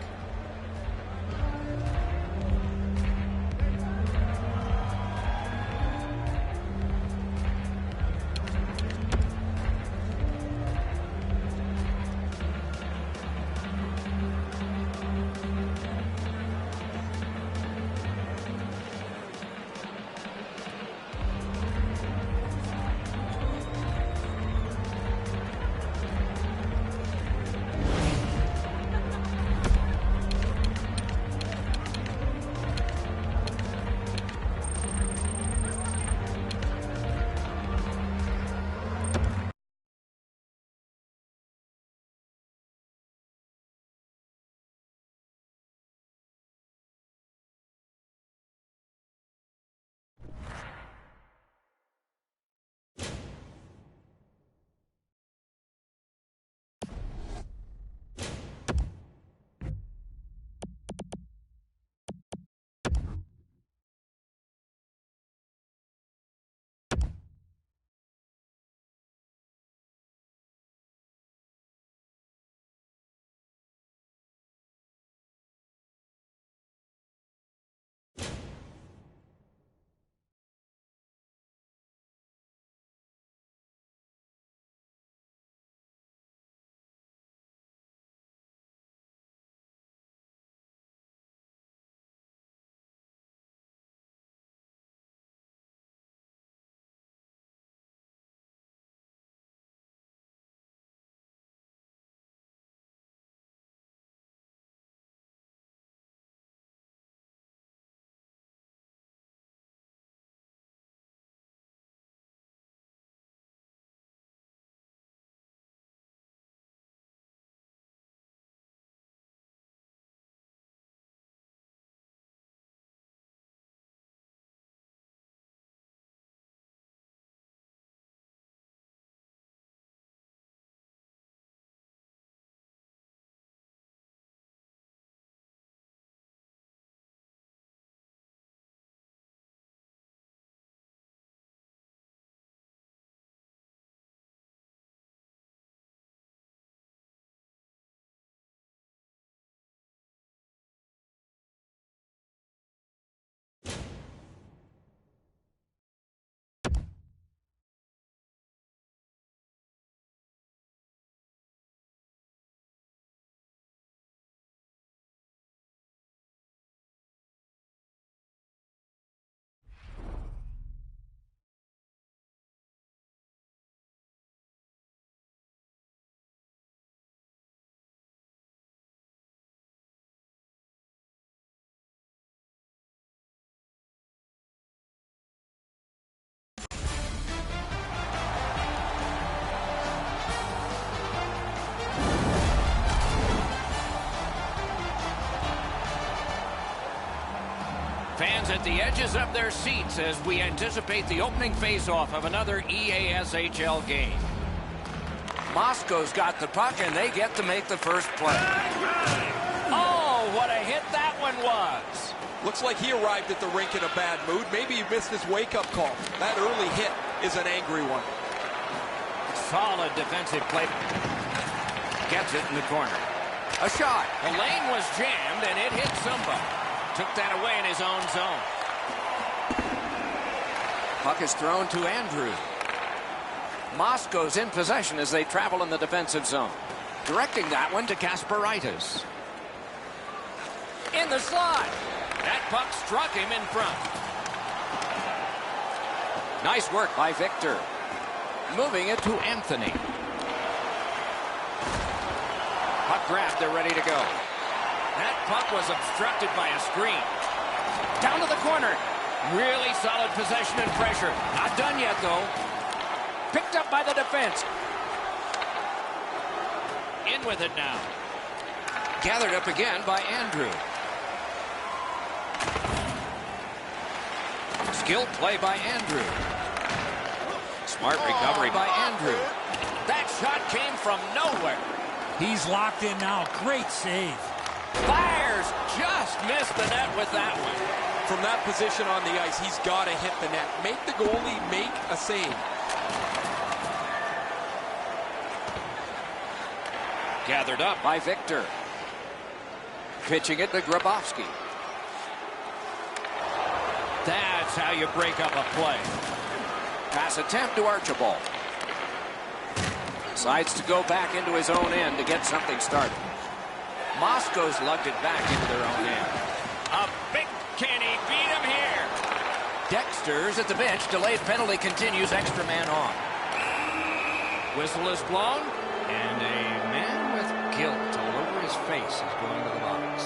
Fans at the edges of their seats as we anticipate the opening face-off of another EASHL game. Moscow's got the puck, and they get to make the first play. Oh, what a hit that one was. Looks like he arrived at the rink in a bad mood. Maybe he missed his wake-up call. That early hit is an angry one. Solid defensive play. Gets it in the corner. A shot. The lane was jammed, and it hit somebody. Took that away in his own zone. Puck is thrown to Andrew. Moscow's in possession as they travel in the defensive zone. Directing that one to Kasparaitis. In the slot. That puck struck him in front. Nice work by Victor. Moving it to Anthony. Puck grabbed, they're ready to go. That puck was obstructed by a screen. Down to the corner. Really solid possession and pressure. Not done yet, though. Picked up by the defense. In with it now. Gathered up again by Andrew. Skilled play by Andrew. Smart recovery by Andrew. That shot came from nowhere. He's locked in now. Great save. Fires. Just missed the net with that one. From that position on the ice, he's got to hit the net. Make the goalie make a save. Gathered up by Victor. Pitching it to Grabowski. That's how you break up a play. Pass attempt to Archibald. Decides to go back into his own end to get something started. Moscow's lugged it back into their own end. A big can he beat him here? Dexter's at the bench. Delayed penalty continues. Extra man on. Whistle is blown. And a man with guilt all over his face is going to the box.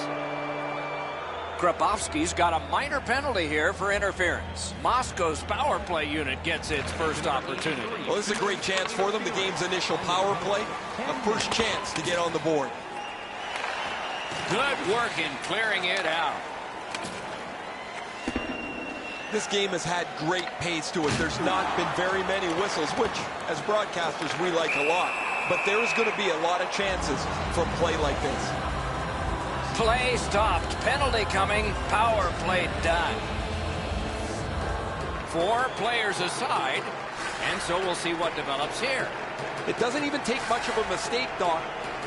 Grabowski's got a minor penalty here for interference. Moscow's power play unit gets its first opportunity. Well, this is a great chance for them. The game's initial power play. A first chance to get on the board. Good work in clearing it out. This game has had great pace to it. There's not been very many whistles, which, as broadcasters, we like a lot. But there's going to be a lot of chances from play like this. Play stopped. Penalty coming. Power play done. 4 players aside, and so we'll see what develops here. It doesn't even take much of a mistake, Doc,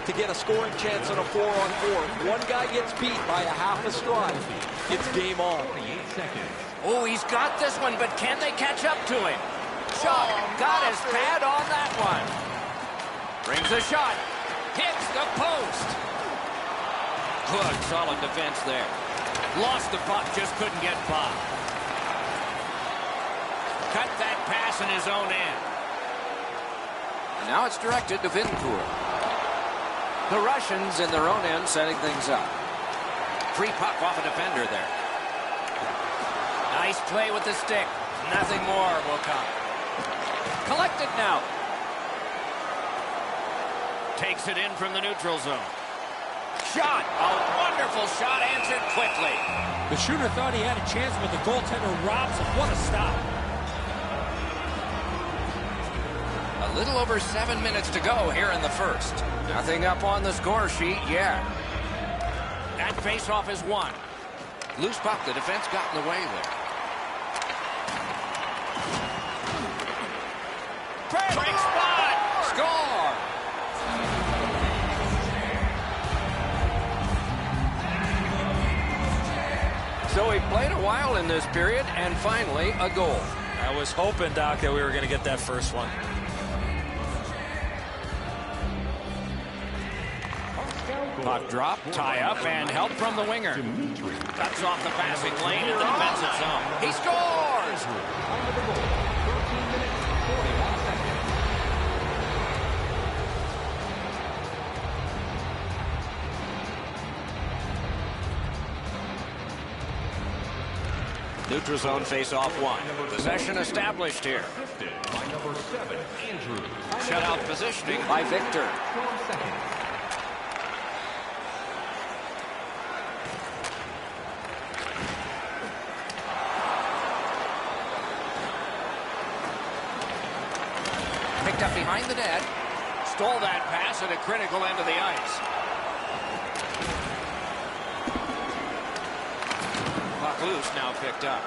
to get a scoring chance on a 4-on-4. One guy gets beat by a half a stride. It's game on. Oh, he's got this one, but can they catch up to him? Shot. Got his pad on that one. Brings a shot. Hits the post. Good, solid defense there. Lost the puck, just couldn't get by. Cut that pass in his own end. And now it's directed to Vincourt. The Russians in their own end setting things up. Free puck off a defender there. Nice play with the stick. Nothing more will come. Collected now. Takes it in from the neutral zone. Shot. A wonderful shot answered quickly. The shooter thought he had a chance, but the goaltender robs him. What a stop. A little over 7 minutes to go here in the first. Nothing up on the score sheet yet. That faceoff is won. Loose puck. The defense got in the way there. Perfect spot. Score. So he played a while in this period, and finally a goal. I was hoping, Doc, that we were going to get that first one. Puck drop, tie up, and help from the winger. Cuts off the passing lane in the defensive zone. He scores! Neutral zone face-off one. Possession established here. Shutout positioning by Victor. Picked up behind the net. Stole that pass at a critical end of the ice. Puck loose, now picked up.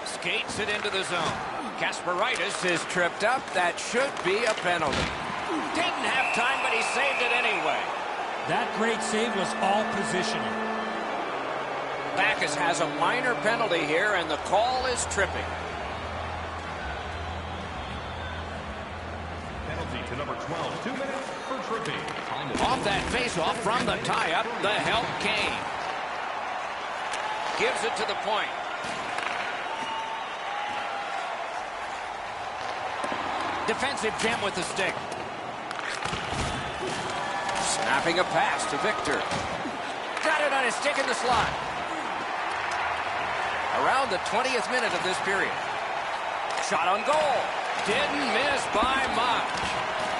Skates it into the zone. Kasparaitis is tripped up. That should be a penalty. Didn't have time, but he saved it anyway. That great save was all positioning. Backus has a minor penalty here, and the call is tripping. Penalty to number 12, 2 minutes for tripping. Off that faceoff from the tie-up, the help came. Gives it to the point. Defensive gem with the stick. Snapping a pass to Victor. Got Got it on his stick in the slot. Around the 20th minute of this period. Shot on goal. Didn't miss by much.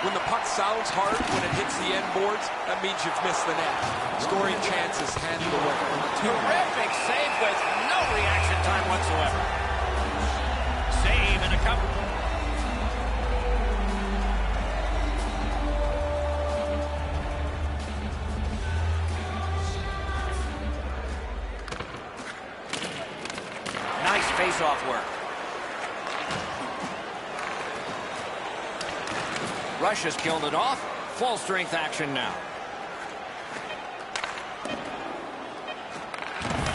When the puck sounds hard, when it hits the end boards, that means you've missed the net. Scoring chances handed away. Terrific save with no reaction time whatsoever. Save and a cover. Nice face-off work. Russia's killed it off. Full strength action now.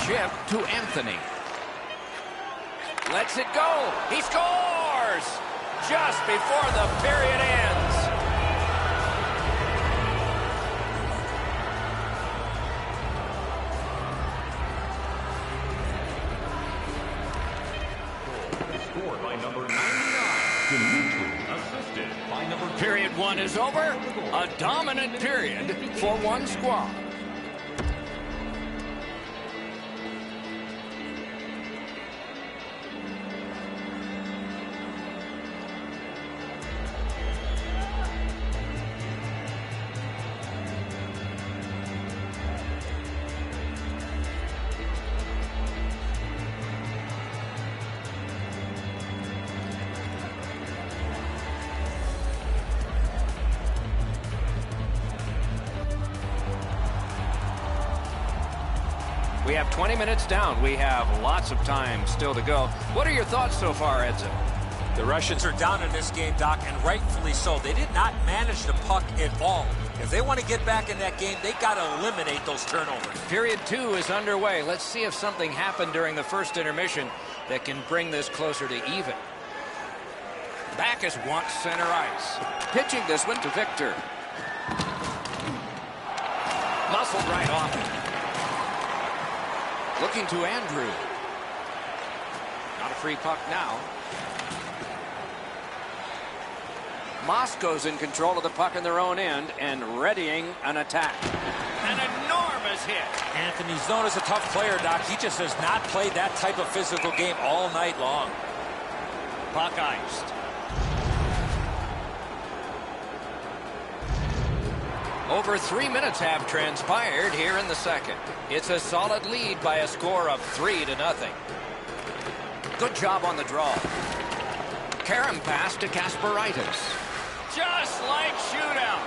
Chip to Anthony. Lets it go. He scores! Just before the period ends. Scored by number 99. Assisted by number... Period one is over. A dominant period for one squad. We have 20 minutes down. We have lots of time still to go. What are your thoughts so far, Edson? The Russians are down in this game, Doc, and rightfully so. They did not manage the puck at all. If they want to get back in that game, they got to eliminate those turnovers. Period two is underway. Let's see if something happened during the first intermission that can bring this closer to even. Backus wants center ice. Pitching this one to Victor. Muscled right off it. Looking to Andrew. Not a free puck now. Moscow's in control of the puck in their own end and readying an attack. An enormous hit. Anthony's known as a tough player, Doc. He just has not played that type of physical game all night long. Puck iced. Over 3 minutes have transpired here in the second. It's a solid lead by a score of 3-0. Good job on the draw. Karam pass to Kasparaitis. Just like shootout.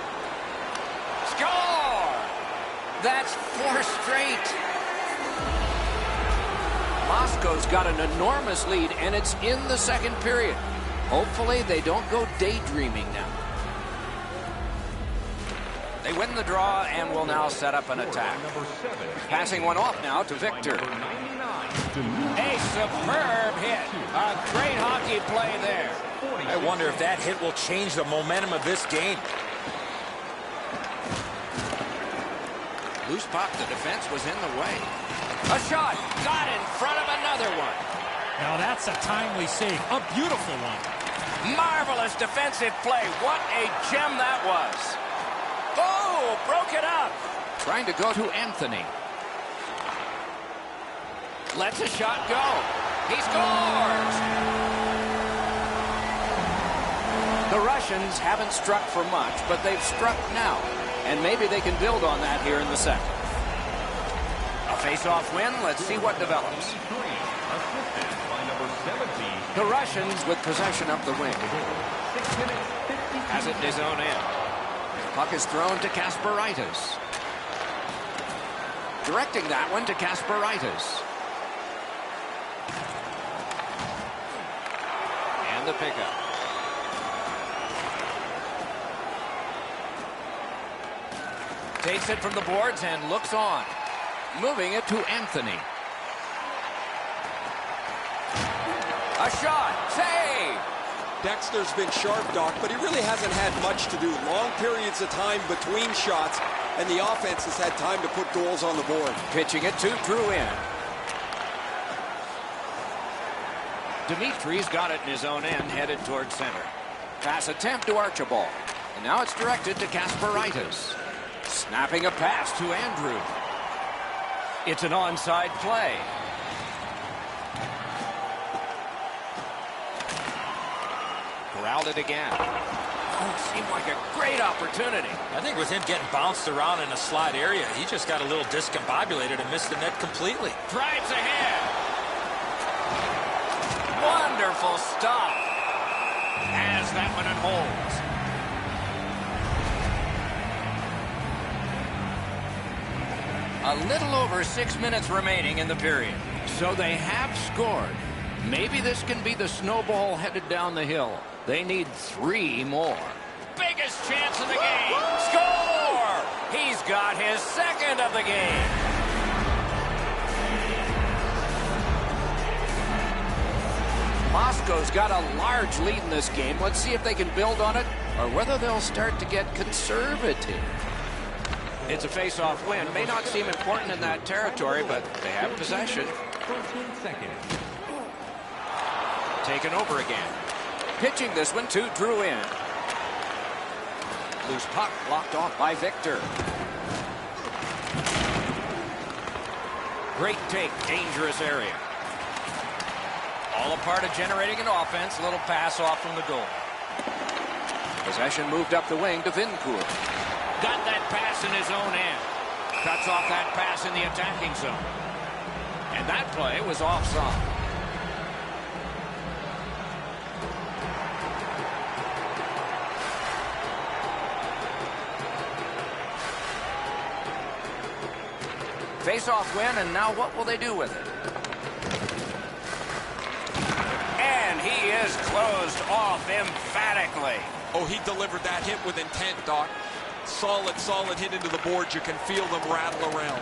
Score! That's 4 straight. Moscow's got an enormous lead, and it's in the second period. Hopefully they don't go daydreaming now. They win the draw and will now set up an attack. Passing one off now to Victor. A superb hit. A great hockey play there. I wonder if that hit will change the momentum of this game. Loose puck, the defense was in the way. A shot, got in front of another one. Now that's a timely save, a beautiful one. Marvelous defensive play. What a gem that was. Oh, broke it up. Trying to go to Anthony. Lets a shot go. He scores. The Russians haven't struck for much, but they've struck now. And maybe they can build on that here in the second. A face-off win. Let's see what develops. The Russians with possession up the wing. Has it in his own end. Puck is thrown to Kasparaitis. Directing that one to Kasparaitis. And the pickup. Takes it from the boards and looks on. Moving it to Anthony. A shot. Save! Dexter's been sharp, Doc, but he really hasn't had much to do. Long periods of time between shots, and the offense has had time to put goals on the board. Pitching it to Drouin. Dimitri's got it in his own end, headed towards center. Pass attempt to Archibald. And now it's directed to Kasparaitis. Snapping a pass to Andrew. It's an onside play. Corralled it again. Oh, seemed like a great opportunity. I think with him getting bounced around in a slot area, he just got a little discombobulated and missed the net completely. Drives ahead. Wonderful stop. Has that one and holds. A little over 6 minutes remaining in the period. So they have scored. Maybe this can be the snowball headed down the hill. They need 3 more. Biggest chance of the game. Score! He's got his second of the game. Moscow's got a large lead in this game. Let's see if they can build on it or whether they'll start to get conservative. It's a face-off win. May not seem important in that territory, but they have possession. 14 seconds. Taken over again. Pitching this one to Drew in. Loose puck blocked off by Victor. Great take, dangerous area. All a part of generating an offense. A little pass off from the goal. Possession moved up the wing to Vincourt. Got that pass in his own end. Cuts off that pass in the attacking zone. And that play was offside. Face-off win, and now what will they do with it? And he is closed off emphatically. Oh, he delivered that hit with intent, Doc. Solid hit into the boards. You can feel them rattle around.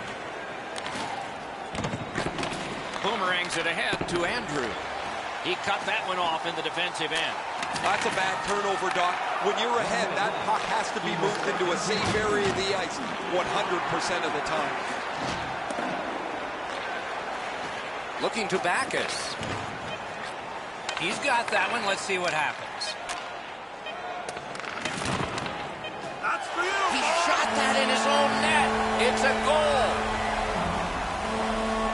Boomerangs it ahead to Andrew. He cut that one off in the defensive end. That's a bad turnover, Doc. When you're ahead, that puck has to be moved into a safe area of the ice 100% of the time. Looking to Backus. He's got that one. Let's see what happens. He shot that in his own net. It's a goal.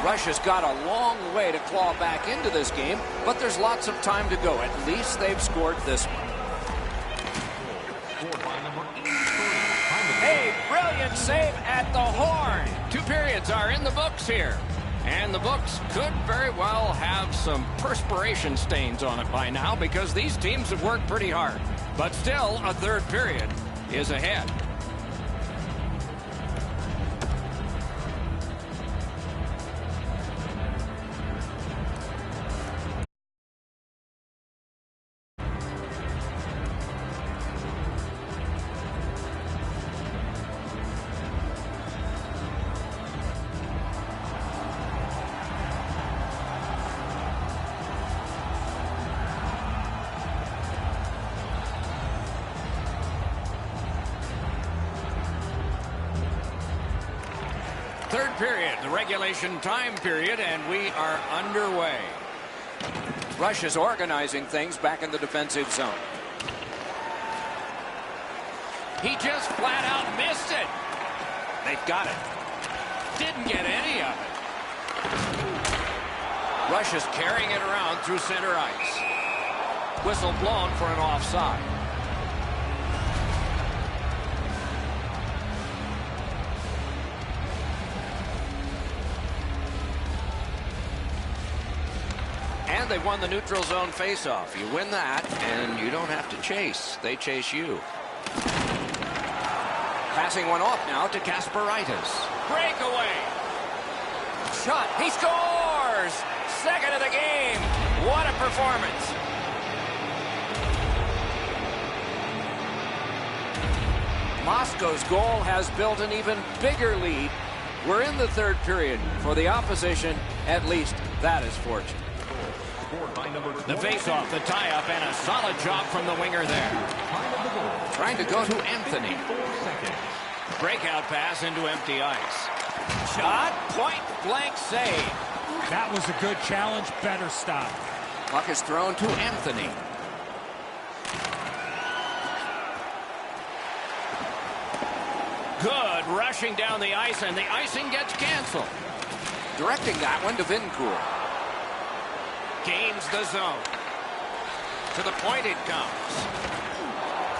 Russia's got a long way to claw back into this game, but there's lots of time to go. At least they've scored this one. A brilliant save at the horn. 2 periods are in the books here. And the books could very well have some perspiration stains on it by now because these teams have worked pretty hard. But still, a third period is ahead. Third period, the regulation time period, and we are underway. Russia's organizing things back in the defensive zone. He just flat out missed it. They've got it. Didn't get any of it. Russia's carrying it around through center ice. Whistle blown for an offside. And they won the neutral zone faceoff. You win that, and you don't have to chase. They chase you. Passing one off now to Kasparaitis. Breakaway. Shot. He scores! Second of the game. What a performance. Moscow's goal has built an even bigger lead. We're in the third period. For the opposition, at least that is fortunate. The face-off, the tie-up, and a solid job from the winger there. Trying to go to Anthony. Breakout pass into empty ice. Shot, point-blank save. That was a good challenge, better stop. Puck is thrown to Anthony. Good, rushing down the ice, and the icing gets canceled. Directing that one to Vincourt. Gains the zone. To the point it comes.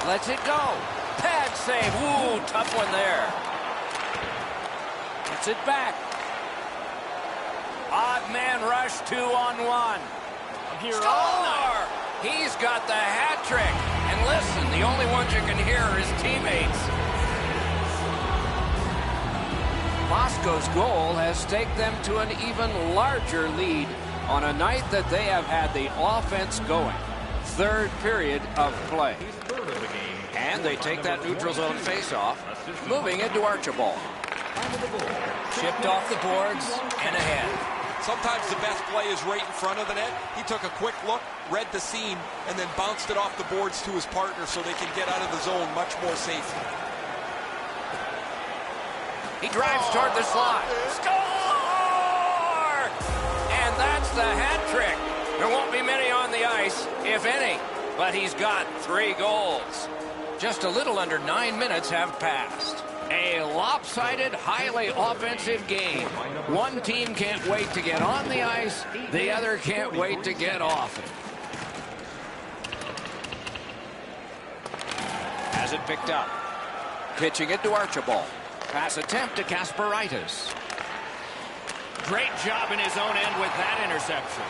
Lets it go. Pad save. Ooh, tough one there. Gets it back. Odd man rush, 2-on-1. Score! He's got the hat trick. And listen, the only ones you can hear are his teammates. Moscow's goal has staked them to an even larger lead on a night that they have had the offense going. Third period of play. And they take that neutral zone face-off, moving it to Archibald. Chipped off the boards and ahead. Sometimes the best play is right in front of the net. He took a quick look, read the seam, and then bounced it off the boards to his partner so they can get out of the zone much more safely. He drives toward the slot. Score! And that's the hat trick. There won't be many on the ice, if any, but he's got 3 goals. Just a little under 9 minutes have passed. A lopsided, highly offensive game. One team can't wait to get on the ice. The other can't wait to get off it. Has it picked up. Pitching it to Archibald. Pass attempt to Kasparaitis. Great job in his own end with that interception.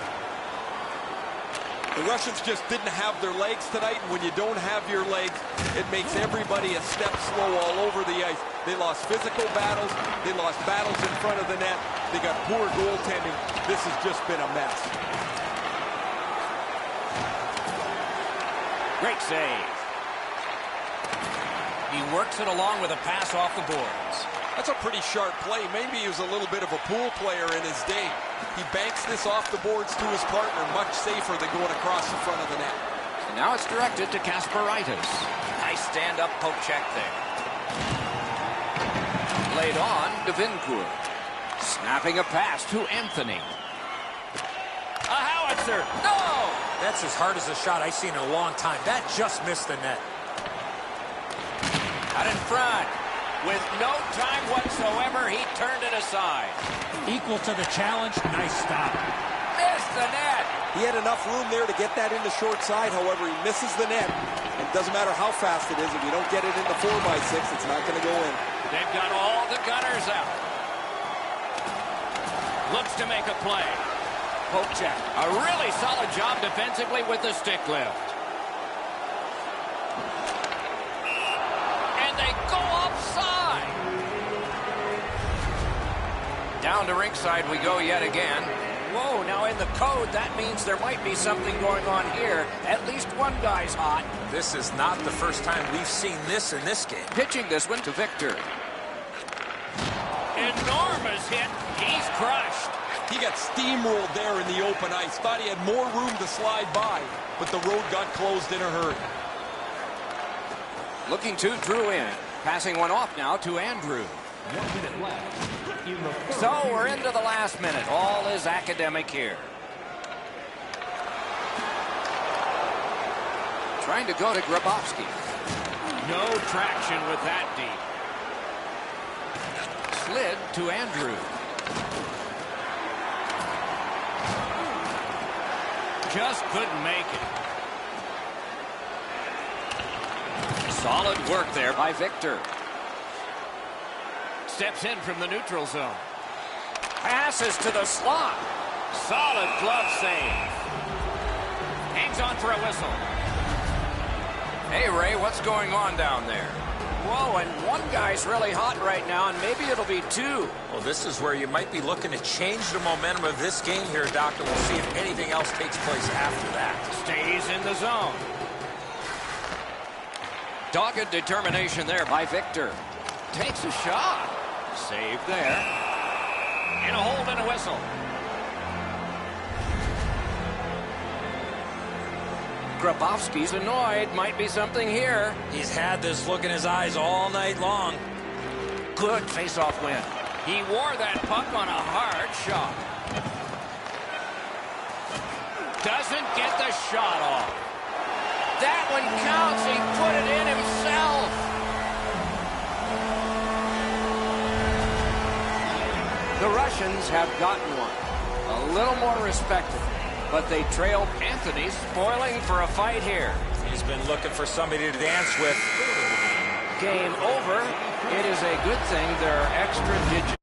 The Russians just didn't have their legs tonight, and when you don't have your legs, it makes everybody a step slow all over the ice. They lost physical battles. They lost battles in front of the net. They got poor goaltending. This has just been a mess. Great save. He works it along with a pass off the boards. That's a pretty sharp play. Maybe he was a little bit of a pool player in his day. He banks this off the boards to his partner, much safer than going across the front of the net. And now it's directed to Kasparaitis. Nice stand-up poke check there. Laid on to Vincourt. Snapping a pass to Anthony. A howitzer. No! That's as hard as a shot I've seen in a long time. That just missed the net. Out in front. With no time whatsoever, he turned it aside. Equal to the challenge. Nice stop. Missed the net. He had enough room there to get that in the short side. However, he misses the net. It doesn't matter how fast it is. If you don't get it in the 4x6, it's not going to go in. They've got all the gunners out. Looks to make a play. Poke check. A really solid job defensively with the stick lift. And they go offside. Down to ringside we go yet again. Whoa, now in the code, that means there might be something going on here. At least one guy's hot. This is not the first time we've seen this in this game. Pitching this one to Victor. Enormous hit. He's crushed. He got steamrolled there in the open ice. Thought he had more room to slide by, but the road got closed in a hurry. Looking to Drew in. Passing one off now to Andrew. 1 minute left. So we're into the last minute. All is academic here. Trying to go to Grabowski. No traction with that deep. Slid to Andrew. Just couldn't make it. Solid work there by Victor. Steps in from the neutral zone. Passes to the slot. Solid glove save. Hangs on for a whistle. Hey, Ray, what's going on down there? Whoa, and one guy's really hot right now, and maybe it'll be 2. Well, this is where you might be looking to change the momentum of this game here, Doctor. We'll see if anything else takes place after that. Stays in the zone. Dogged determination there by Victor. Takes a shot. Save there. And a hold and a whistle. Grabowski's annoyed. Might be something here. He's had this look in his eyes all night long. Good face-off win. He wore that puck on a hard shot. Doesn't get the shot off. That one counts. He put it in himself. The Russians have gotten one. A little more respected, but they trailed Anthony, spoiling for a fight here. He's been looking for somebody to dance with. Game over. It is a good thing there are extra digits.